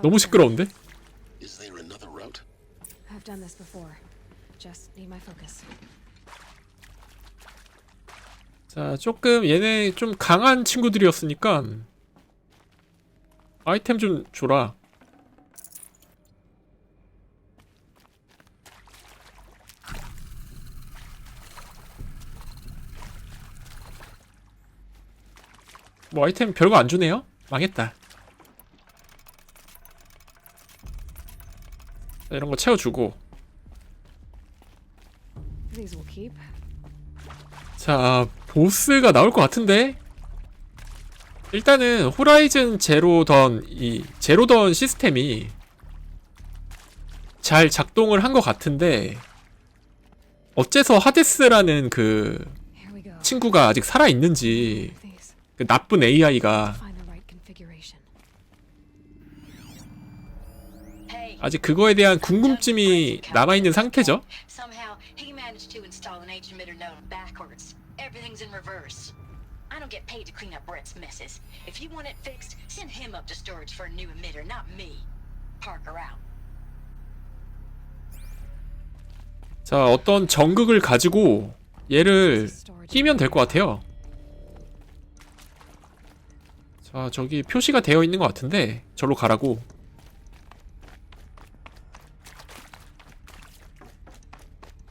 너무 시끄러운데? I've done this before. Just need my focus. 자, 조금 얘네 좀 강한 친구들이었으니까 아이템 좀 줘라. 뭐 아이템 별거 안 주네요? 망했다. 자, 이런 거 채워주고 these will keep. 자, 보스가 나올 것 같은데? 일단은 호라이즌 제로던 이 제로던 시스템이 잘 작동을 한 것 같은데 어째서 하데스라는 그 친구가 아직 살아있는지, 그 나쁜 AI가 아직 그거에 대한 궁금증이 남아있는 상태죠. Somehow he managed to install an H emitter node backwards. Everything's in reverse. I don't get paid to clean up Brett's messes. If you want it fixed, send him up to storage for a new emitter, not me. Parker out. 자, 어떤 전극을 가지고 얘를 끼면 될 것 같아요. 자, 저기 표시가 되어 있는 것 같은데 절로 가라고.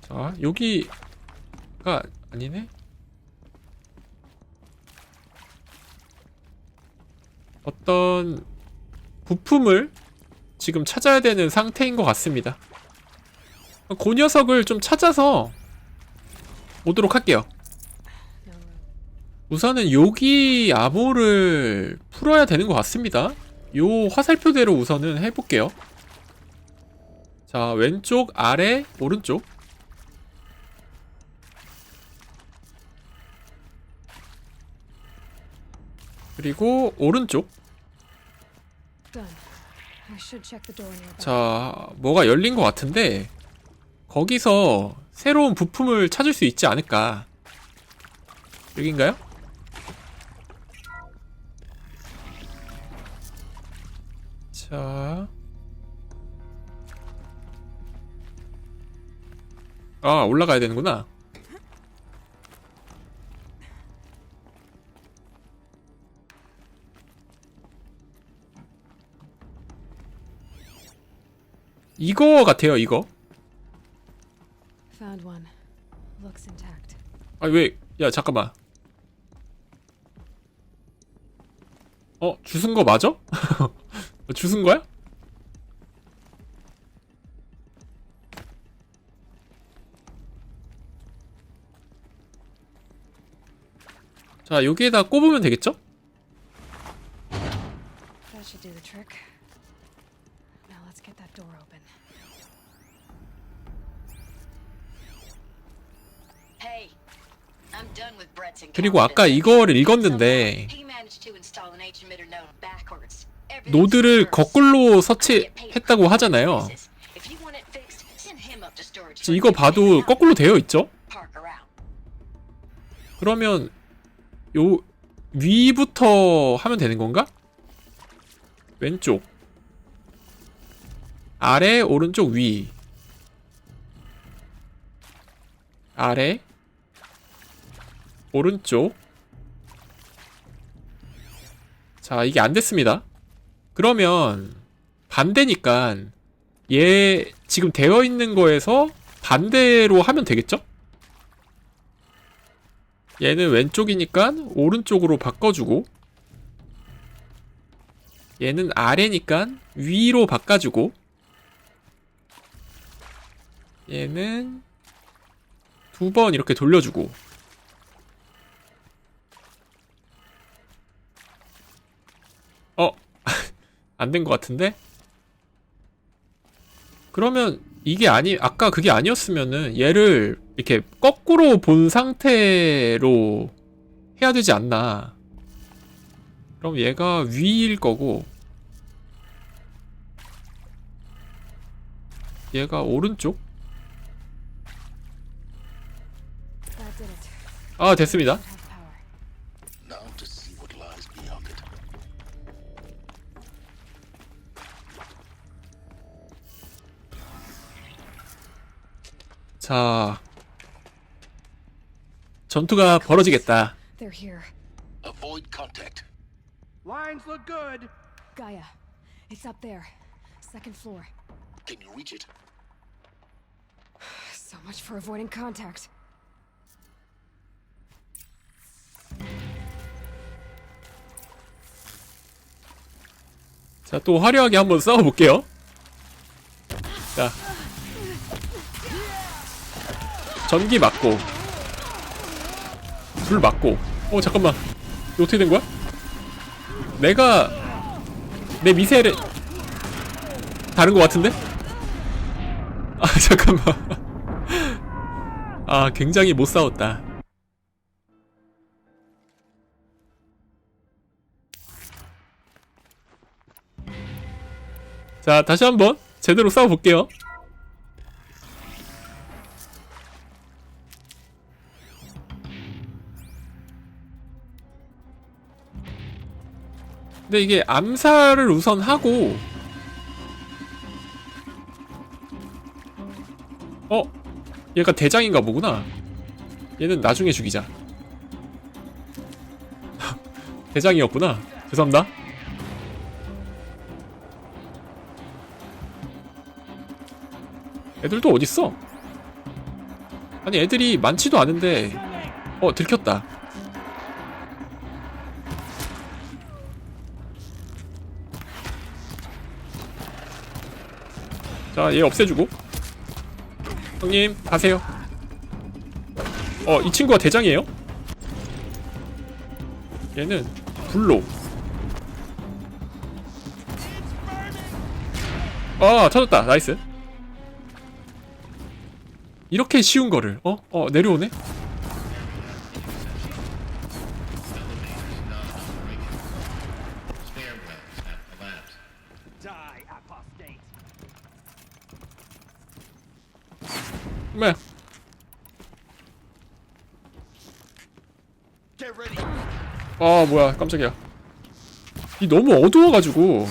자, 여기가 아니네. 어떤 부품을 지금 찾아야 되는 상태인 것 같습니다. 그 녀석을 좀 찾아서 오도록 할게요. 우선은 여기 암호를 풀어야 되는 것 같습니다. 요 화살표대로 우선은 해볼게요. 자, 왼쪽, 아래, 오른쪽. 그리고 오른쪽. 자, 뭐가 열린 것 같은데 거기서 새로운 부품을 찾을 수 있지 않을까. 여긴가요? 자, 아, 올라가야 되는구나. 이거 같아요, 이거. Found one. Looks intact. 아, 왜? 야, 잠깐만. 주순 거 맞아? 주순 거야? 자, 여기에다 꼽으면 되겠죠? That should do the trick. Now let's get that door open. Hey, I'm done with Brett's 그리고 아까 이거를 읽었는데 He managed to install an H emitter node backwards. 노드를 거꾸로 설치했다고 하잖아요. If you want it fixed, send him up to storage. 이거 봐도 거꾸로 되어 있죠? Parker out. 그러면 요 위부터 하면 되는 건가? 왼쪽, 아래, 오른쪽, 위, 아래, 오른쪽. 자, 이게 안 됐습니다. 그러면 반대니까 얘 지금 되어 있는 거에서 반대로 하면 되겠죠? 얘는 왼쪽이니까 오른쪽으로 바꿔주고, 얘는 아래니까 위로 바꿔주고, 얘는 두 번 이렇게 돌려주고. 안 된 것 같은데? 그러면 이게 아까 그게 아니었으면은 얘를 이렇게 거꾸로 본 상태로 해야 되지 않나. 그럼 얘가 위일 거고 얘가 오른쪽? 아, 됐습니다. 자, 전투가 벌어지겠다. They're here. Avoid contact. Lines look good. Gaia, it's up there. Second floor. Can you reach it? So much for avoiding contact. 자, 또 화려하게 한번 싸워볼게요. 자, 전기 맞고 불 맞고. 잠깐만, 이거 어떻게 된 거야? 내가 내 미세를 다른 거 같은데? 잠깐만. 굉장히 못 싸웠다. 자, 다시 한번 제대로 싸워볼게요. 근데 이게 암살을 우선 하고, 얘가 대장인가 보구나. 얘는 나중에 죽이자. 대장이었구나. 죄송합니다. 애들도 어딨어? 아니, 애들이 많지도 않은데. 들켰다. 자, 얘 없애주고. 형님, 가세요. 이 친구가 대장이에요? 얘는 불로. 찾았다. 나이스. 이렇게 쉬운 거를. 내려오네? 뭐야? 뭐야, 깜짝이야. 이 너무 어두워가지고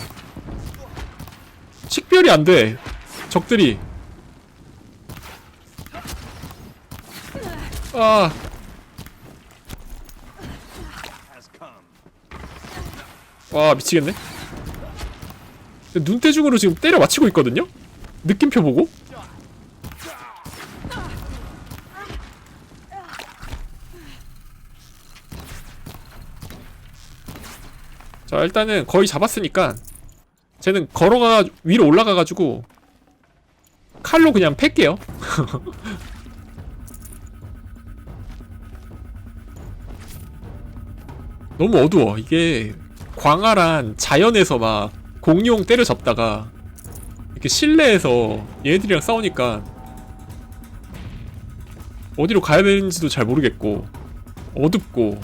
식별이 안 돼. 적들이. 미치겠네. 눈대중으로 지금 때려 맞히고 있거든요? 느낌표 보고? 자, 일단은 거의 잡았으니까 쟤는 위로 올라가가지고 칼로 그냥 팰게요. 너무 어두워. 이게 광활한 자연에서 막 공룡 때려잡다가 이렇게 실내에서 얘들이랑 싸우니까 어디로 가야 되는지도 잘 모르겠고 어둡고.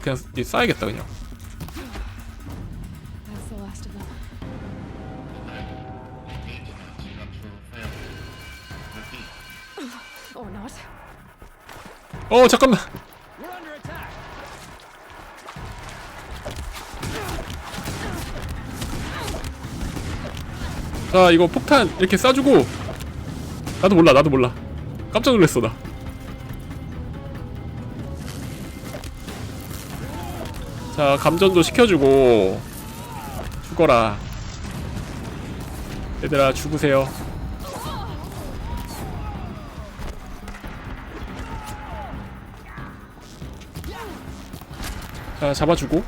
그냥 쏴야겠다 그냥. 잠깐만. 자, 이거 폭탄 이렇게 쏴주고. 나도 몰라. 깜짝 놀랐어, 나. 자, 감전도 시켜주고. 죽어라. 얘들아, 죽으세요. 자, 잡아주고.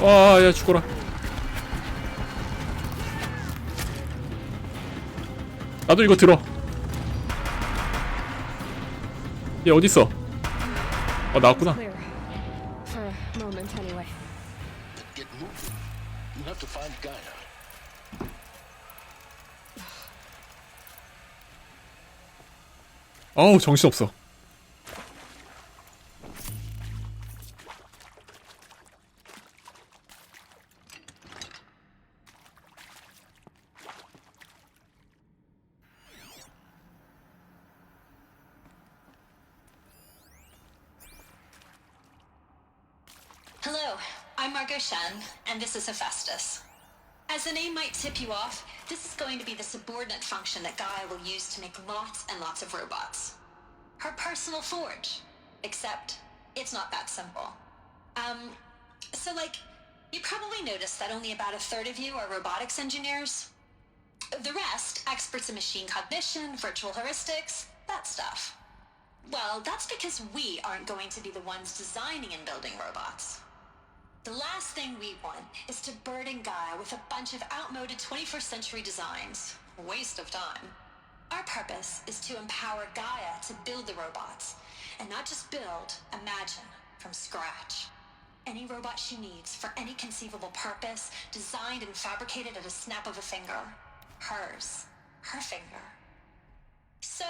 야, 죽어라. 나도 이거 들어. 얘 어딨어? 나왔구나. 정신없어. Hello, I'm Margot Shen, and this is Hephaestus. As the name might tip you off, this is going to be the subordinate function that Gaia will use to make lots and lots of robots. Her personal forge. Except, it's not that simple. So you probably noticed that only about a third of you are robotics engineers. The rest, experts in machine cognition, virtual heuristics, that stuff. Well, that's because we aren't going to be the ones designing and building robots. The last thing we want is to burden Gaia with a bunch of outmoded 21st century designs. Waste of time. Our purpose is to empower Gaia to build the robots. And not just build, imagine, from scratch. Any robot she needs for any conceivable purpose, designed and fabricated at a snap of a finger. Hers. Her finger. So,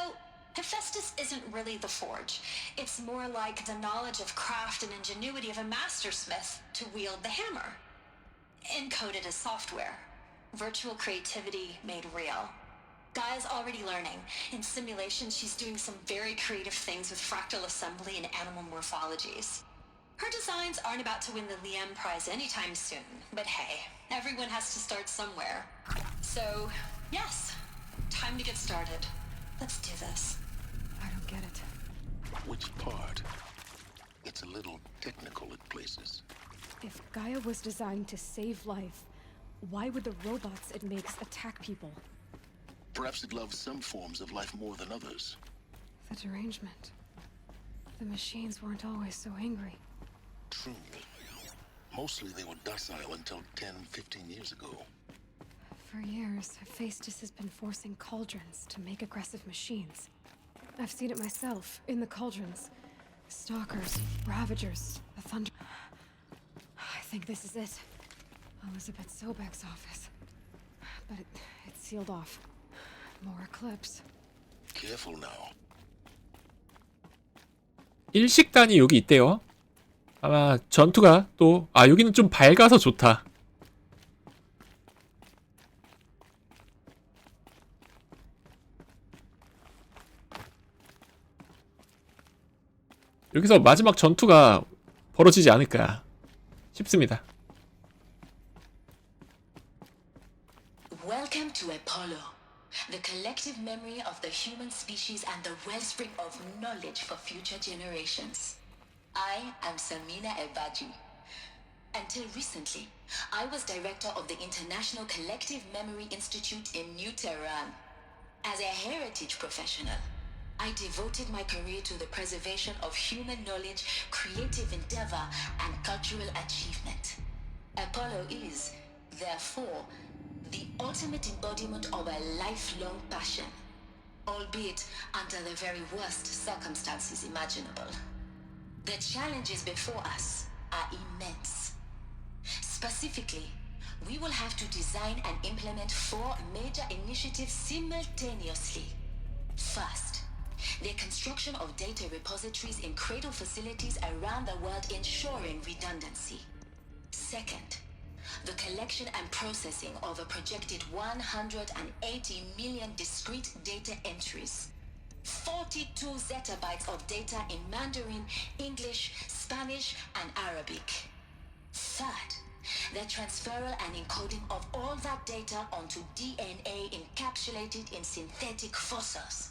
Hephaestus isn't really the forge. It's more like the knowledge of craft and ingenuity of a mastersmith to wield the hammer. Encoded as software. Virtual creativity made real. Gaia's already learning. In simulation, she's doing some very creative things with fractal assembly and animal morphologies. Her designs aren't about to win the Liam Prize anytime soon, but hey, everyone has to start somewhere. So, yes, time to get started. Let's do this. I don't get it. Which part? It's a little technical at places. If Gaia was designed to save life, why would the robots it makes attack people? Perhaps it loves some forms of life more than others. The derangement. The machines weren't always so angry. True. Mostly they were docile until 10, 15 years ago. For years, Hephaestus has been forcing cauldrons to make aggressive machines. I've seen it myself, in the cauldrons. Stalkers, Ravagers, the Thunder... I think this is it. Elizabeth Sobek's office. But it's sealed off. More eclipse. Careful now. 일식단이 여기 있대요. 아마 전투가 또 여기는 좀 밝아서 좋다. 여기서 마지막 전투가 벌어지지 않을까 싶습니다. Welcome to Apollo, the collective memory of the human species and the wellspring of knowledge for future generations. I am Samina Ebaji. Until recently, I was director of the International Collective Memory Institute in New Tehran. As a heritage professional, I devoted my career to the preservation of human knowledge, creative endeavor, and cultural achievement. Apollo is, therefore, the ultimate embodiment of a lifelong passion, albeit under the very worst circumstances imaginable. The challenges before us are immense. Specifically, we will have to design and implement 4 major initiatives simultaneously. First, the construction of data repositories in cradle facilities around the world ensuring redundancy. Second, the collection and processing of a projected 180 million discrete data entries. 42 zettabytes of data in Mandarin, English, Spanish, and Arabic. Third, the transferal and encoding of all that data onto DNA encapsulated in synthetic fossils.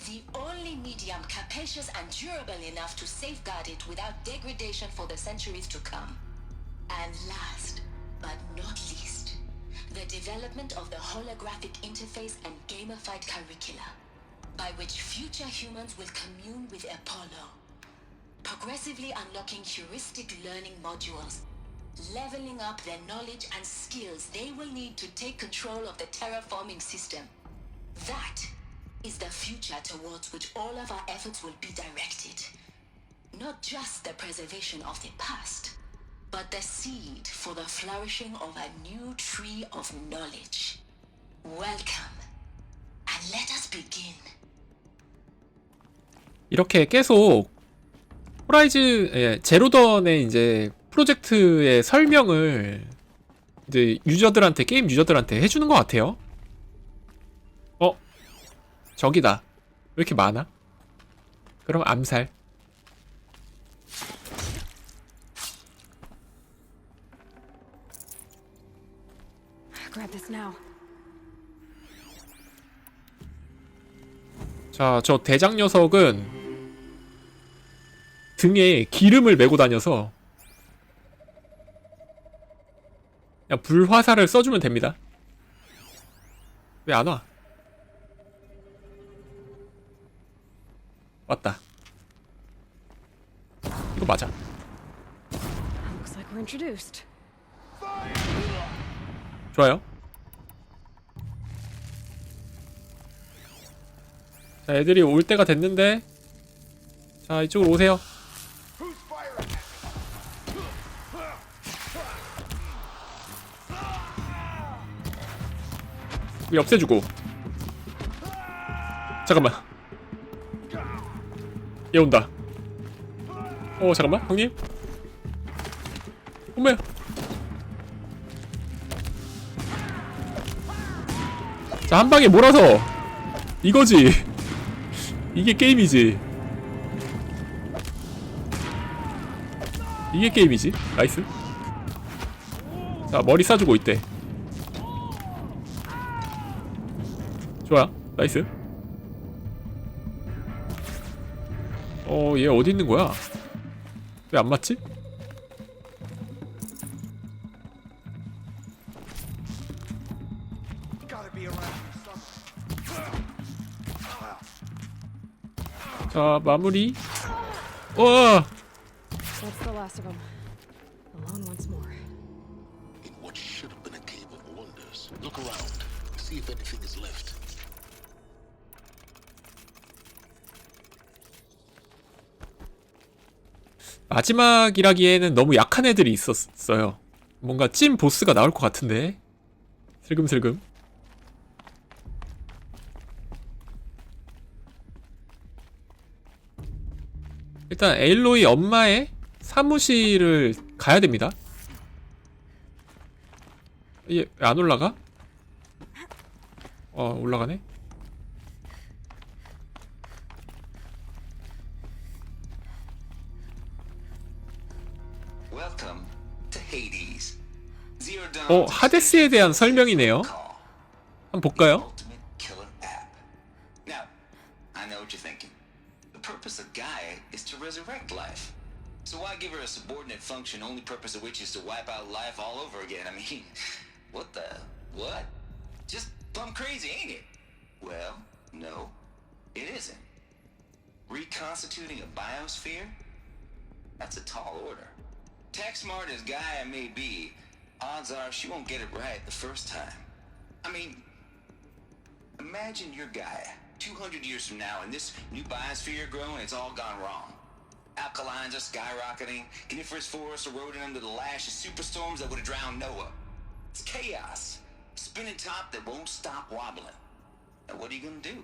The only medium capacious and durable enough to safeguard it without degradation for the centuries to come. And last, but not least, the development of the holographic interface and gamified curricula, by which future humans will commune with Apollo, progressively unlocking heuristic learning modules, leveling up their knowledge and skills they will need to take control of the terraforming system. That is the future towards which all of our efforts will be directed. Not just the preservation of the past, but the seed for the flourishing of a new tree of knowledge. Welcome, and let us begin. 이렇게 계속 호라이즌 제로던의 이제 프로젝트의 설명을 이제 유저들한테, 게임 유저들한테 해주는 것 같아요. 저기다. 왜 이렇게 많아? 그럼 암살. Grab this now. 자, 저 대장 녀석은 등에 기름을 메고 다녀서 그냥 불화살을 써주면 됩니다. 왜 안 와? 왔다. 이거 맞아. Looks like we're in introduced. 좋아요. 자, 애들이 올 때가 됐는데, 자, 이쪽으로 오세요. 이 없애주고. 잠깐만. 얘 온다. 잠깐만, 형님. 어머야. 자, 한 방에 몰아서. 이거지. 이게 게임이지. 이게 게임이지. 나이스. 자, 머리 쏴주고 있대. 좋아. 나이스. 얘 어디 있는 거야? 왜 안 맞지? 자, 마무리. 와! That's the last of them. Alone once more. In what should have been a cave of wonders. Look around. See if anything is left. 마지막이라기에는 너무 약한 애들이 있었어요. 뭔가 찐 보스가 나올 것 같은데. 슬금슬금. 일단 에일로이 엄마의 사무실을 가야 됩니다. 얘 왜 안 올라가? 올라가네. Welcome to Hades. Zero Dawn 하데스에 대한 설명이네요. 한번 볼까요? killer app. Now, I know what you're thinking. The purpose of Gaia is to resurrect life. So why give her a subordinate function, only purpose of which is to wipe out life all over again? I mean, what the... what? Just plumb crazy, ain't it? Well, no, it isn't. Reconstituting a biosphere? That's a tall order. Tax smart as Gaia may be, odds are she won't get it right the first time. I mean, imagine your Gaia 200 years from now and this new biosphere growing, it's all gone wrong. Alkalines are skyrocketing, coniferous forests eroding under the lash of superstorms that would have drowned Noah. It's chaos, a spinning top that won't stop wobbling. Now what are you gonna do?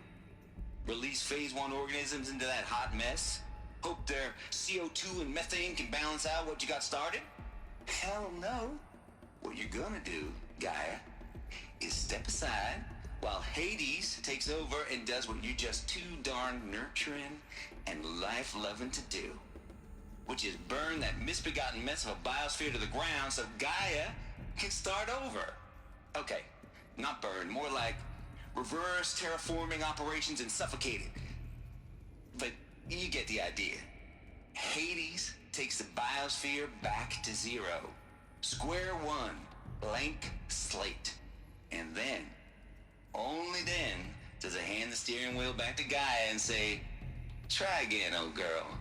Release phase 1 organisms into that hot mess? Hope their CO2 and methane can balance out what you got started? Hell no. What you're gonna do, Gaia, is step aside while Hades takes over and does what you're just too darn nurturing and life-loving to do, which is burn that misbegotten mess of a biosphere to the ground so Gaia can start over. Okay, not burn, more like reverse terraforming operations and suffocate it. But you get the idea. Hades takes the biosphere back to zero. Square one, blank slate. And then, only then, does it hand the steering wheel back to Gaia and say, try again, old girl.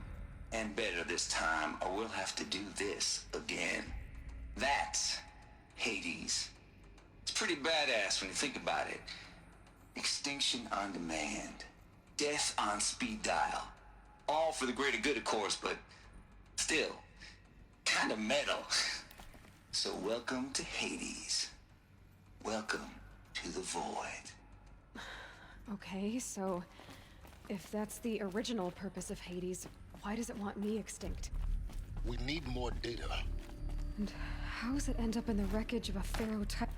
And better this time, or we'll have to do this again. That's Hades. It's pretty badass when you think about it. Extinction on demand. Death on speed dial. All for the greater good, of course, but still, kind of metal. So welcome to Hades. Welcome to the void. Okay, so if that's the original purpose of Hades, why does it want me extinct? We need more data. And how does it end up in the wreckage of a pharaoh type?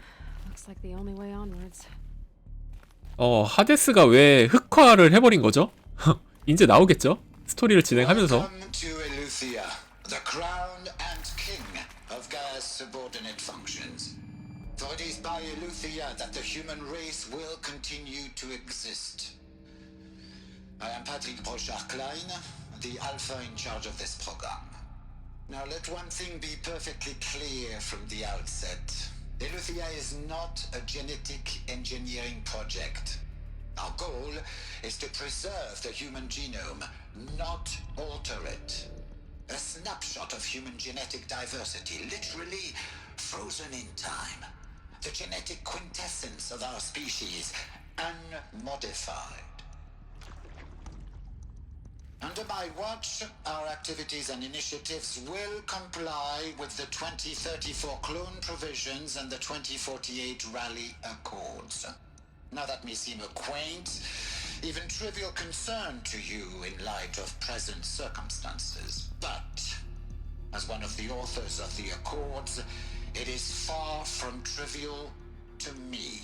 Looks like the only way onwards. 하데스가 왜 흑화를 해버린 거죠? 이제 나오겠죠? 스토리를 진행하면서. Welcome to Eleuthia, the crown and king of Gaia's subordinate functions. For it is by Eleuthia that the human race will continue to exist. I am Patrick Brochard-Klein, the alpha in charge of this program. Now let one thing be perfectly clear from the outset. Eleuthia is not a genetic engineering project. Our goal is to preserve the human genome, not alter it. A snapshot of human genetic diversity, literally frozen in time. The genetic quintessence of our species, unmodified. Under my watch, our activities and initiatives will comply with the 2034 clone provisions and the 2048 Rally Accords. Now that may seem a quaint, even trivial concern to you in light of present circumstances, but as one of the authors of the Accords, it is far from trivial to me.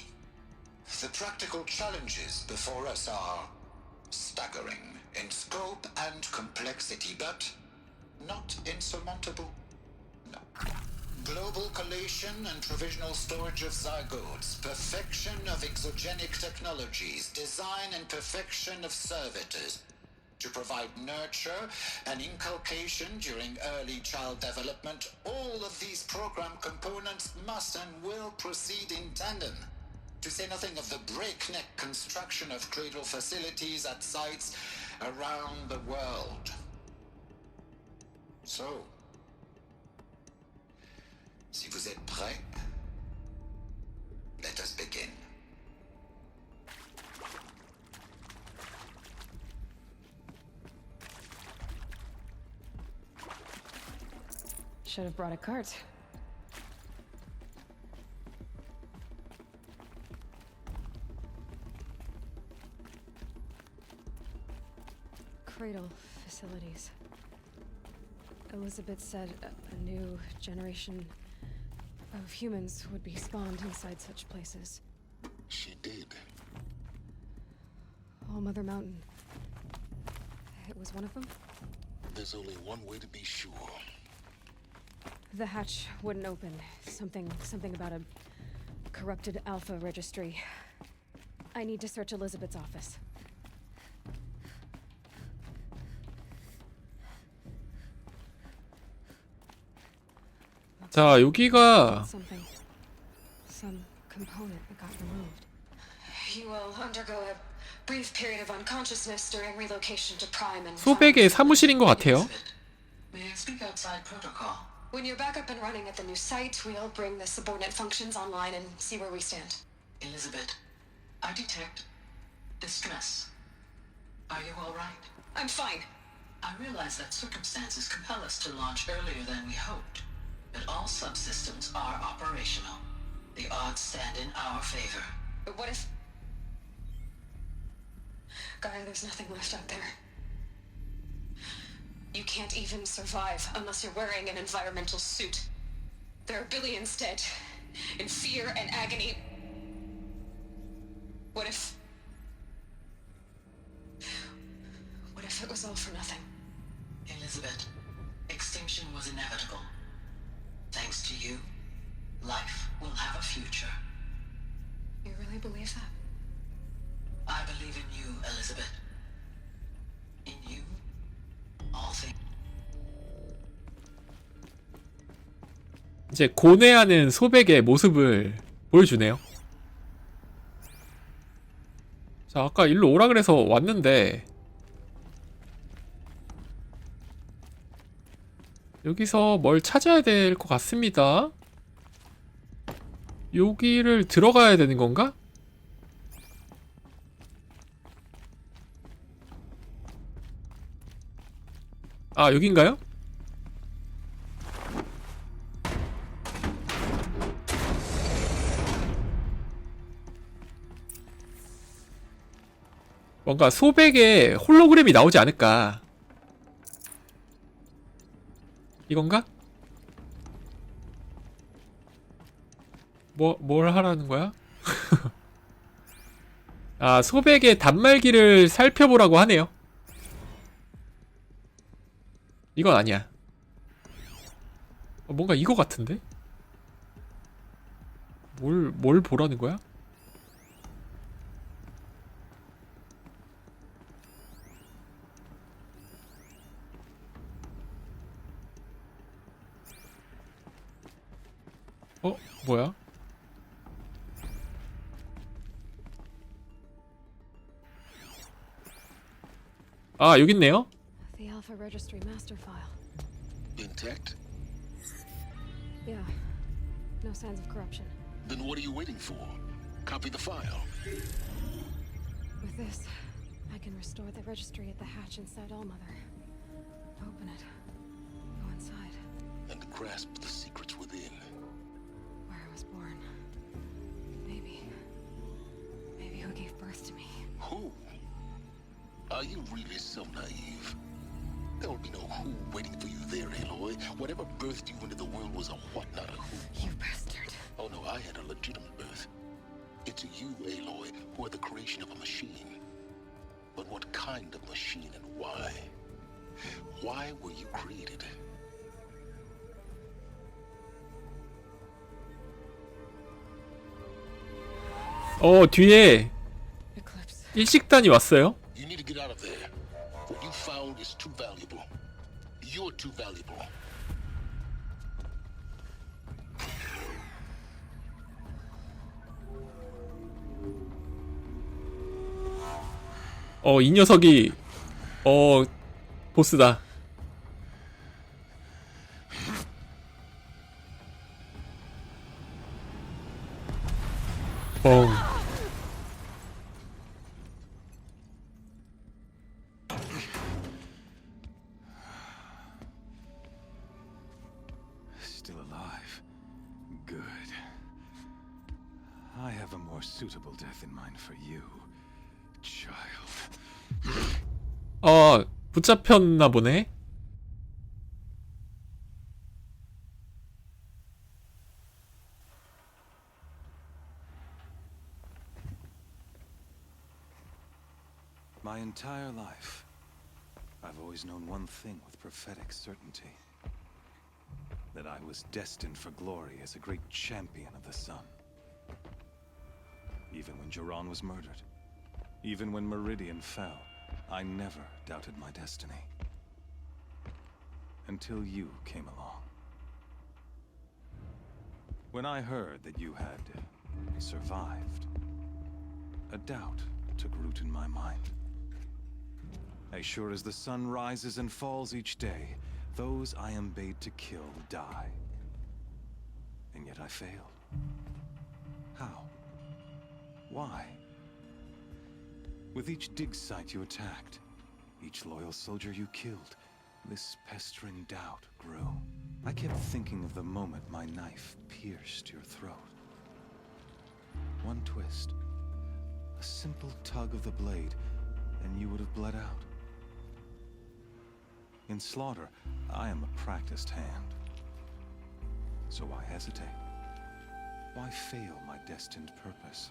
The practical challenges before us are staggering in scope and complexity, but not insurmountable. No. Global collation and provisional storage of zygotes, perfection of exogenic technologies, design and perfection of servitors to provide nurture and inculcation during early child development. All of these program components must and will proceed in tandem. To say nothing of the breakneck construction of cradle facilities at sites around the world. So, si vous êtes prêts, let us begin. Should have brought a cart. Cradle facilities. Elizabeth said a new generation of humans would be spawned inside such places. She did. All Mother Mountain. It was one of them? There's only one way to be sure. The hatch wouldn't open. Something about a corrupted alpha registry. I need to search Elizabeth's office. 자, 여기가 Some component that got removed. You will undergo a brief period of unconsciousness during relocation to Prime and 소백의 사무실인 것 같아요. May I speak outside protocol? When you're back up and running at the new site, we'll bring the subordinate functions online and see where we stand. Elizabeth, I detect distress. Are you all right? I'm fine. I realize that circumstances compel us to launch earlier than we hoped, but all subsystems are operational. The odds stand in our favor. But what if... Gaia, there's nothing left out there. You can't even survive unless you're wearing an environmental suit. There are billions dead, in fear and agony. What if it was all for nothing? Elizabeth, extinction was inevitable. Thanks to you, life will have a future. You really believe that? I believe in you, Elizabeth. In you, all things. 이제 고뇌하는 소백의 모습을 보여주네요. 자, 아까 일로 오라 그래서 왔는데 여기서 뭘 찾아야 될 것 같습니다. 여기를 들어가야 되는 건가? 아, 여긴가요? 뭔가 소백의 홀로그램이 나오지 않을까. 이건가? 뭘 하라는 거야? 아, 소백의 단말기를 살펴보라고 하네요. 이건 아니야. 뭔가 이거 같은데? 뭘 보라는 거야? 뭐야? 아, 여기 있네요. The Alpha Registry master file. Intact? Yeah. No signs of corruption. Then what are you waiting for? Copy the file. With this, I can restore the registry at the hatch inside Allmother. Open it. Go inside. And grasp the secrets within. Where I was born. Maybe who gave birth to me. Who? Are you really so naive? There will be no who waiting for you there, Aloy. Whatever birthed you into the world was a what, not a who. You bastard. Oh no, I had a legitimate birth. It's you, Aloy, who are the creation of a machine. But what kind of machine and why? Why were you created? 뒤에 일식단이 왔어요. You need to get out of there. What you found is too valuable. You're too valuable. 이 녀석이 보스다. 뻥. Still alive. Good. I have a more suitable death in mind for you, child. 붙잡혔나 보네. My entire life, I've always known one thing with prophetic certainty. That I was destined for glory as a great champion of the sun. Even when Jiran was murdered, even when Meridian fell, I never doubted my destiny. Until you came along. When I heard that you had survived, a doubt took root in my mind. As sure as the sun rises and falls each day, those I am bade to kill die. And yet I failed. How? Why? With each dig site you attacked, each loyal soldier you killed, this pestering doubt grew. I kept thinking of the moment my knife pierced your throat. One twist, a simple tug of the blade, and you would have bled out. In slaughter, I am a practiced hand. So why hesitate? Why fail my destined purpose?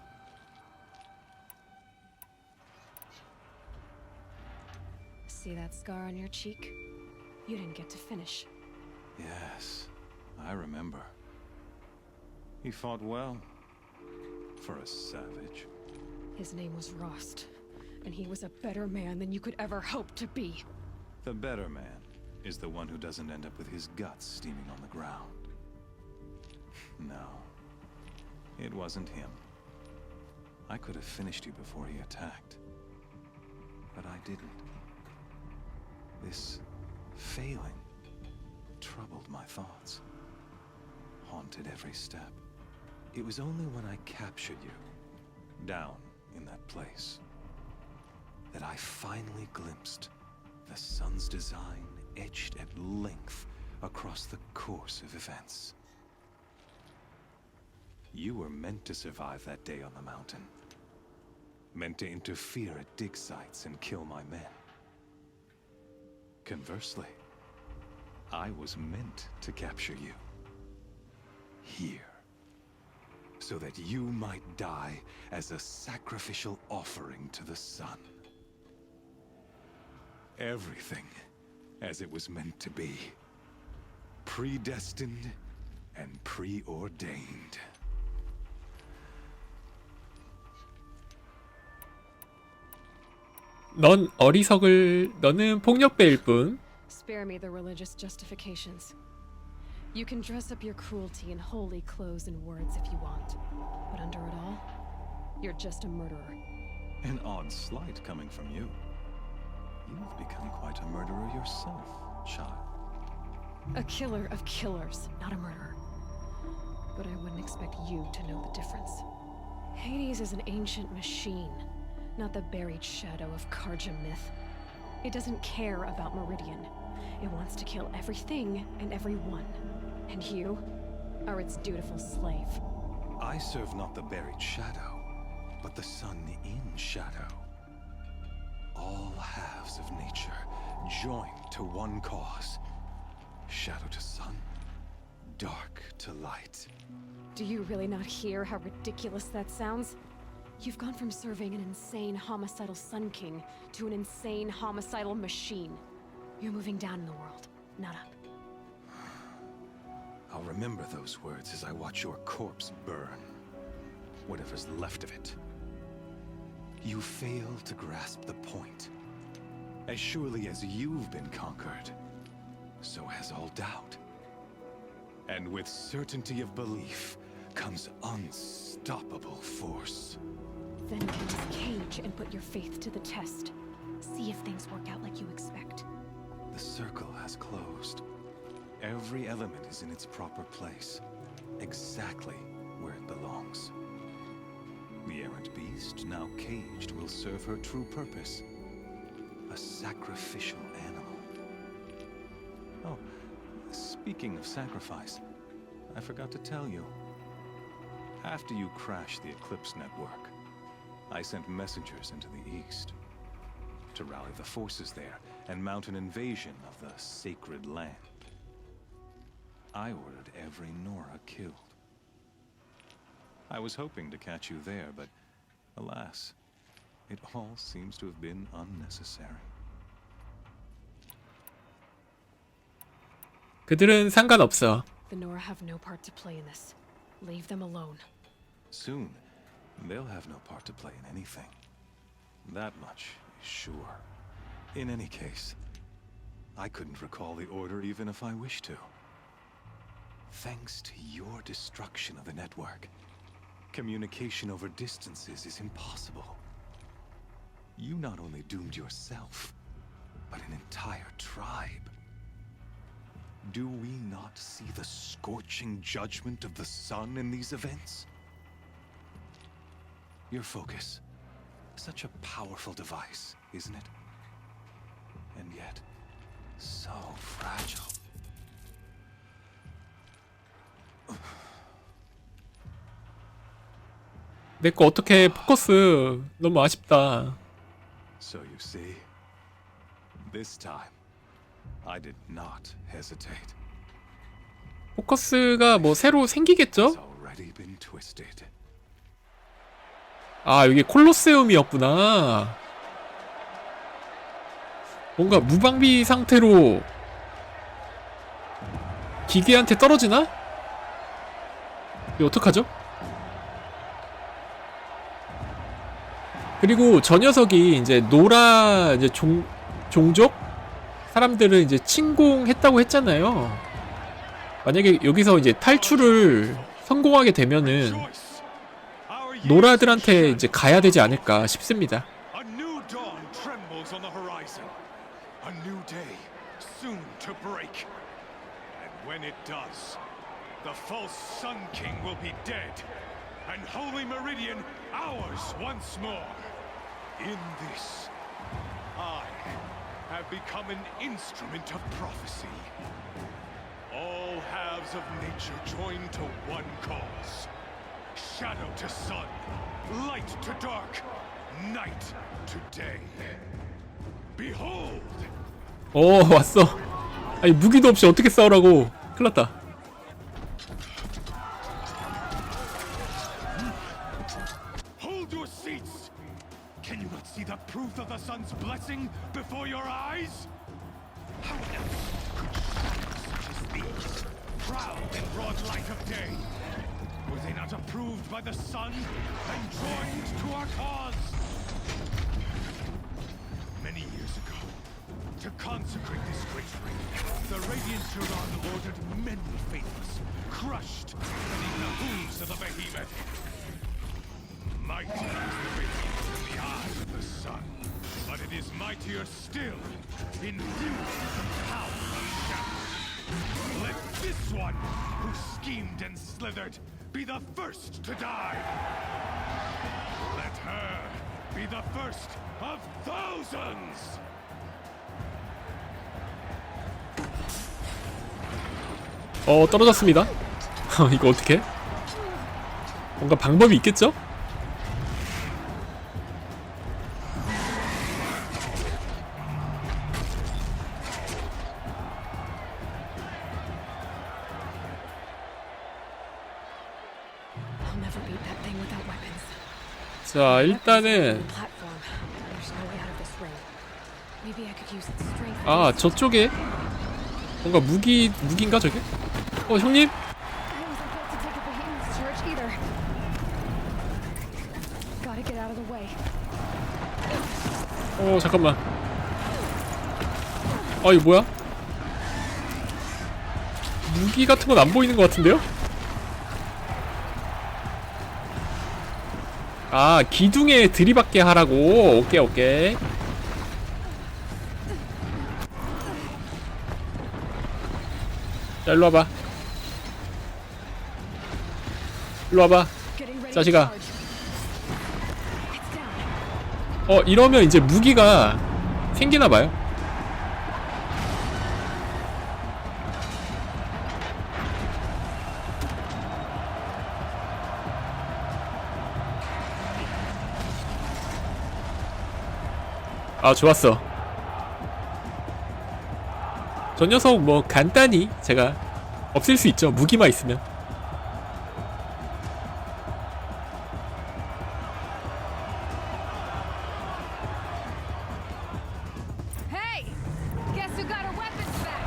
See that scar on your cheek? You didn't get to finish. Yes, I remember. He fought well. For a savage. His name was Rost, and he was a better man than you could ever hope to be. The better man is the one who doesn't end up with his guts steaming on the ground. No, it wasn't him. I could have finished you before he attacked. But I didn't. This failing troubled my thoughts, haunted every step. It was only when I captured you, down in that place, that I finally glimpsed the sun's design etched at length across the course of events. You were meant to survive that day on the mountain. Meant to interfere at dig sites and kill my men. Conversely, I was meant to capture you. Here. So that you might die as a sacrificial offering to the sun. Everything as it was meant to be. Predestined and preordained. 너는 폭력배일 뿐. Spare me the religious justifications. You can dress up your cruelty in holy clothes and words if you want. But under it all, you're just a murderer. An odd slight coming from you. You've become quite a murderer yourself, child. A killer of killers, not a murderer. But I wouldn't expect you to know the difference. Hades is an ancient machine, not the buried shadow of Karja myth. It doesn't care about Meridian. It wants to kill everything and everyone. And you are its dutiful slave. I serve not the buried shadow, but the sun in shadow. All halves of nature joined to one cause. Shadow to sun, dark to light. Do you really not hear how ridiculous that sounds? You've gone from serving an insane homicidal Sun King to an insane homicidal machine. You're moving down in the world, not up. I'll remember those words as I watch your corpse burn. Whatever's left of it. You fail to grasp the point. As surely as you've been conquered, so has all doubt. And with certainty of belief comes unstoppable force. Then get in this cage and put your faith to the test. See if things work out like you expect. The circle has closed. Every element is in its proper place, exactly where it belongs. The errant beast, now caged, will serve her true purpose. A sacrificial animal. Oh, speaking of sacrifice, I forgot to tell you. After you crashed the Eclipse network, I sent messengers into the east to rally the forces there and mount an invasion of the sacred land. I ordered every Nora killed. I was hoping to catch you there, but alas, it all seems to have been unnecessary. 그들은 상관없어. The Nora have no part to play in this. Leave them alone. Soon, they'll have no part to play in anything. That much is sure. In any case, I couldn't recall the order even if I wished to. Thanks to your destruction of the network, communication over distances is impossible. You not only doomed yourself, but an entire tribe. Do we not see the scorching judgment of the sun in these events? Your focus, such a powerful device, isn't it? And yet, so fragile. 내 거 어떻게 포커스 너무 아쉽다. So you see, this time, I did not hesitate. 포커스가 뭐 새로 생기겠죠? It's already been twisted. 아, 여기 콜로세움이었구나. 뭔가 무방비 상태로 기계한테 떨어지나? 이거 어떡하죠? 그리고 저 녀석이 이제 노라 이제 종족 사람들을 이제 침공했다고 했잖아요. 만약에 여기서 이제 탈출을 성공하게 되면은 노라들한테 이제 가야 되지 않을까 싶습니다. A new dawn trembles on the horizon. A new day soon to break. And when it does, the false Sun King will be dead, and Holy Meridian ours once more. In this, I have become an instrument of prophecy. All halves of nature join to one cause. Shadow to sun, light to dark, night to day. Behold! 오, 왔어. 아니, 무기도 없이 어떻게 싸우라고. 큰일 났다. Hold your seats! Can you not see the proof of the sun's blessing before your eyes? How else could shadows such as these, proud in broad light of day, were they not approved by the sun and joined to our cause? Many years ago, to consecrate this great ring, the Radiant Turan ordered many faithless, crushed beneath the hooves of the behemoth. Mighty is the radiance in the eye of the sun, but it is mightier still, infused with the power of shadow. Let this one, who schemed and slithered, be the first to die. Let her be the first of thousands. 떨어졌습니다. 이거 어떻게? 뭔가 방법이 있겠죠? I'll never beat that thing without weapons. 자, 일단은 Platform. There's no way out of this ring. Maybe I could use its strength. 아, 저쪽에 뭔가 무기인가 저게? 형님? I wasn't built to take a behemoth's charge either. Gotta get out of the way. 잠깐만. 이거 뭐야? 무기 같은 건 안 보이는 것 같은데요? 아, 기둥에 들이받게 하라고. 오케이, 오케이. 자, 일로 와봐. 일로 와봐. 자식아. 이러면 이제 무기가 생기나봐요. 아, 좋았어. 저 녀석 뭐 간단히 제가 없앨 수 있죠. 무기만 있으면. Hey! Guess who got her weapons back?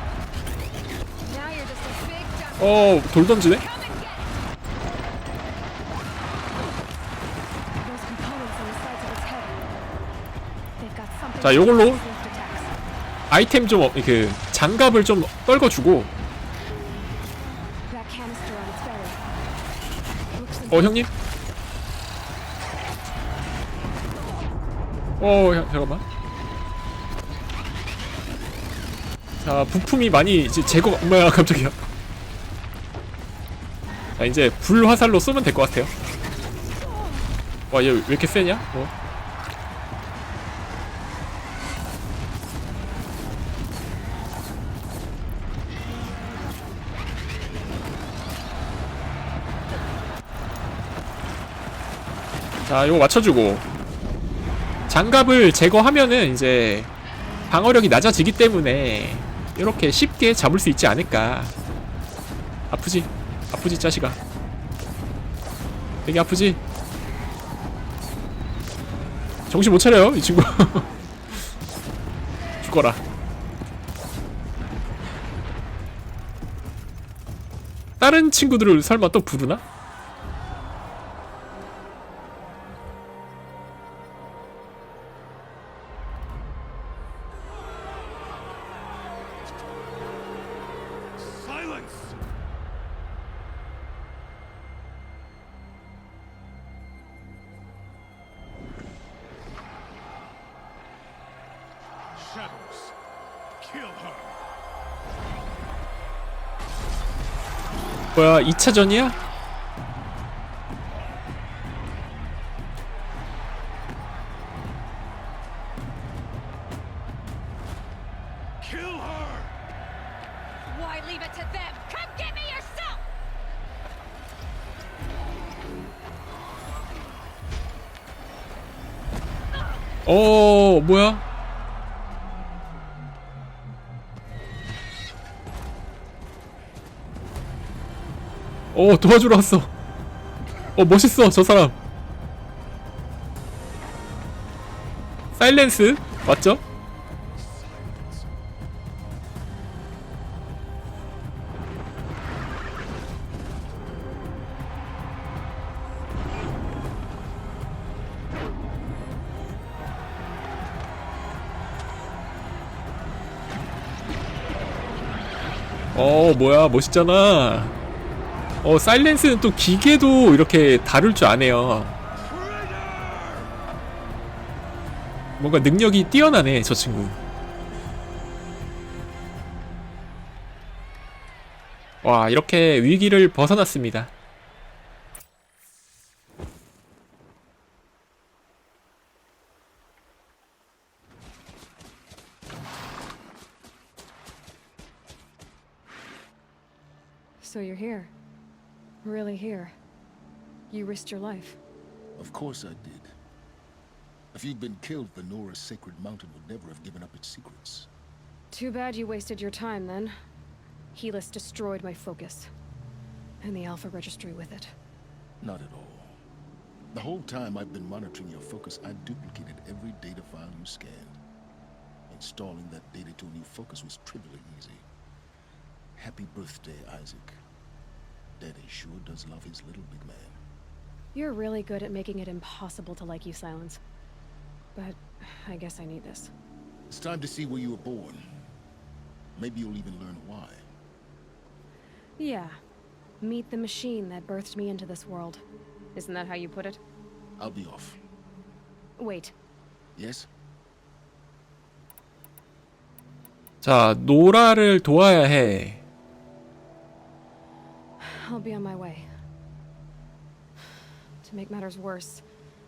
Now you're just a big dumb. 돌 던지네? Those components on the sides of its head. They've got something. 자, 요걸로 swift attacks. 아이템 좀 장갑을 좀 떨궈주고. That canister on its belly. Looks like 형님? 잠깐만. 자, 부품이 많이 이제 제거가, 뭐야, 깜짝이야. 자, 이제 불 화살로 쏘면 될 것 같아요. 와, 얘 왜 이렇게 세냐? 자, 요거 맞춰주고. 장갑을 제거하면은 이제 방어력이 낮아지기 때문에 이렇게 쉽게 잡을 수 있지 않을까. 아프지? 아프지, 자식아. 되게 아프지? 정신 못 차려요, 이 친구. 죽어라. 다른 친구들을 설마 또 부르나? Shadows, kill her. 뭐야, 2차전이야? Kill her. Why leave it to them? Come get me yourself! 뭐야? 도와주러 왔어. 멋있어, 저 사람. 사일렌스 맞죠? 뭐야, 멋있잖아. 사일렌스는 또 기계도 이렇게 다룰 줄 아네요. 뭔가 능력이 뛰어나네, 저 친구. 와, 이렇게 위기를 벗어났습니다. So you're here. Really here. You risked your life. Of course I did. If you'd been killed, the Nora's sacred mountain would never have given up its secrets. Too bad you wasted your time then. Helis destroyed my focus. And the Alpha Registry with it. Not at all. The whole time I've been monitoring your focus, I duplicated every data file you scanned. Installing that data to a new focus was trivially easy. Happy birthday, Isaac. Daddy sure does love his little big man. You're really good at making it impossible to like you, Silence. But I guess I need this. It's time to see where you were born. Maybe you'll even learn why. Yeah. Meet the machine that birthed me into this world. Isn't that how you put it? I'll be off. Wait. Yes? 자, 노라를 도와야 해. I'll be on my way. To make matters worse,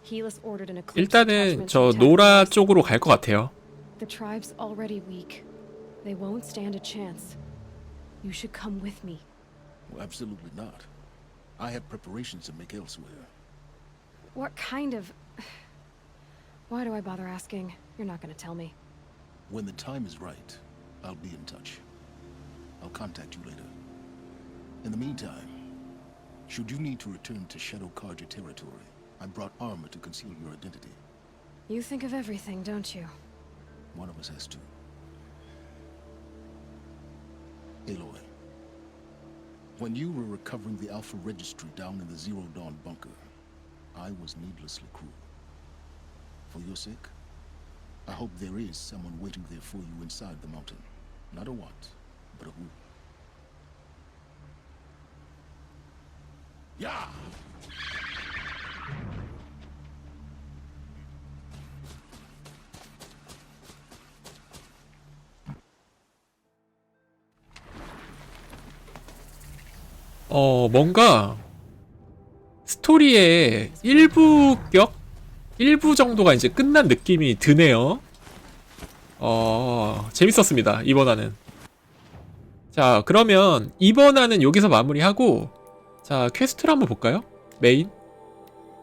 Helis ordered an eclipse 일단은 detachment 저 to attack 노라 the 쪽으로 갈 것 같아요. The tribe's already weak. They won't stand a chance. You should come with me. Well, absolutely not. I have preparations to make elsewhere. What kind of... Why do I bother asking? You're not gonna tell me. When the time is right, I'll be in touch. I'll contact you later. In the meantime, should you need to return to Shadow Karja territory, I brought armor to conceal your identity. You think of everything, don't you? One of us has to. Aloy, when you were recovering the Alpha Registry down in the Zero Dawn bunker, I was needlessly cruel. For your sake, I hope there is someone waiting there for you inside the mountain. Not a what, but a who. Yeah! 뭔가 스토리의 일부 정도가 이제 끝난 느낌이 드네요. 재밌었습니다, 이번 화는. 자, 그러면 이번 화는 여기서 마무리하고, 자, 퀘스트를 한번 볼까요? 메인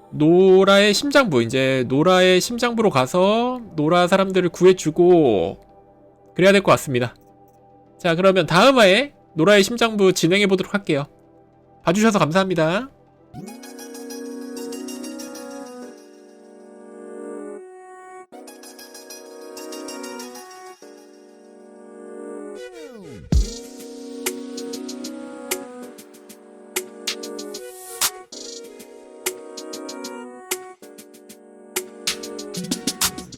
노라의 심장부, 이제 노라의 심장부로 가서 노라 사람들을 구해주고 그래야 될 것 같습니다. 자, 그러면 다음 화에 노라의 심장부 진행해 보도록 할게요. 봐주셔서 감사합니다.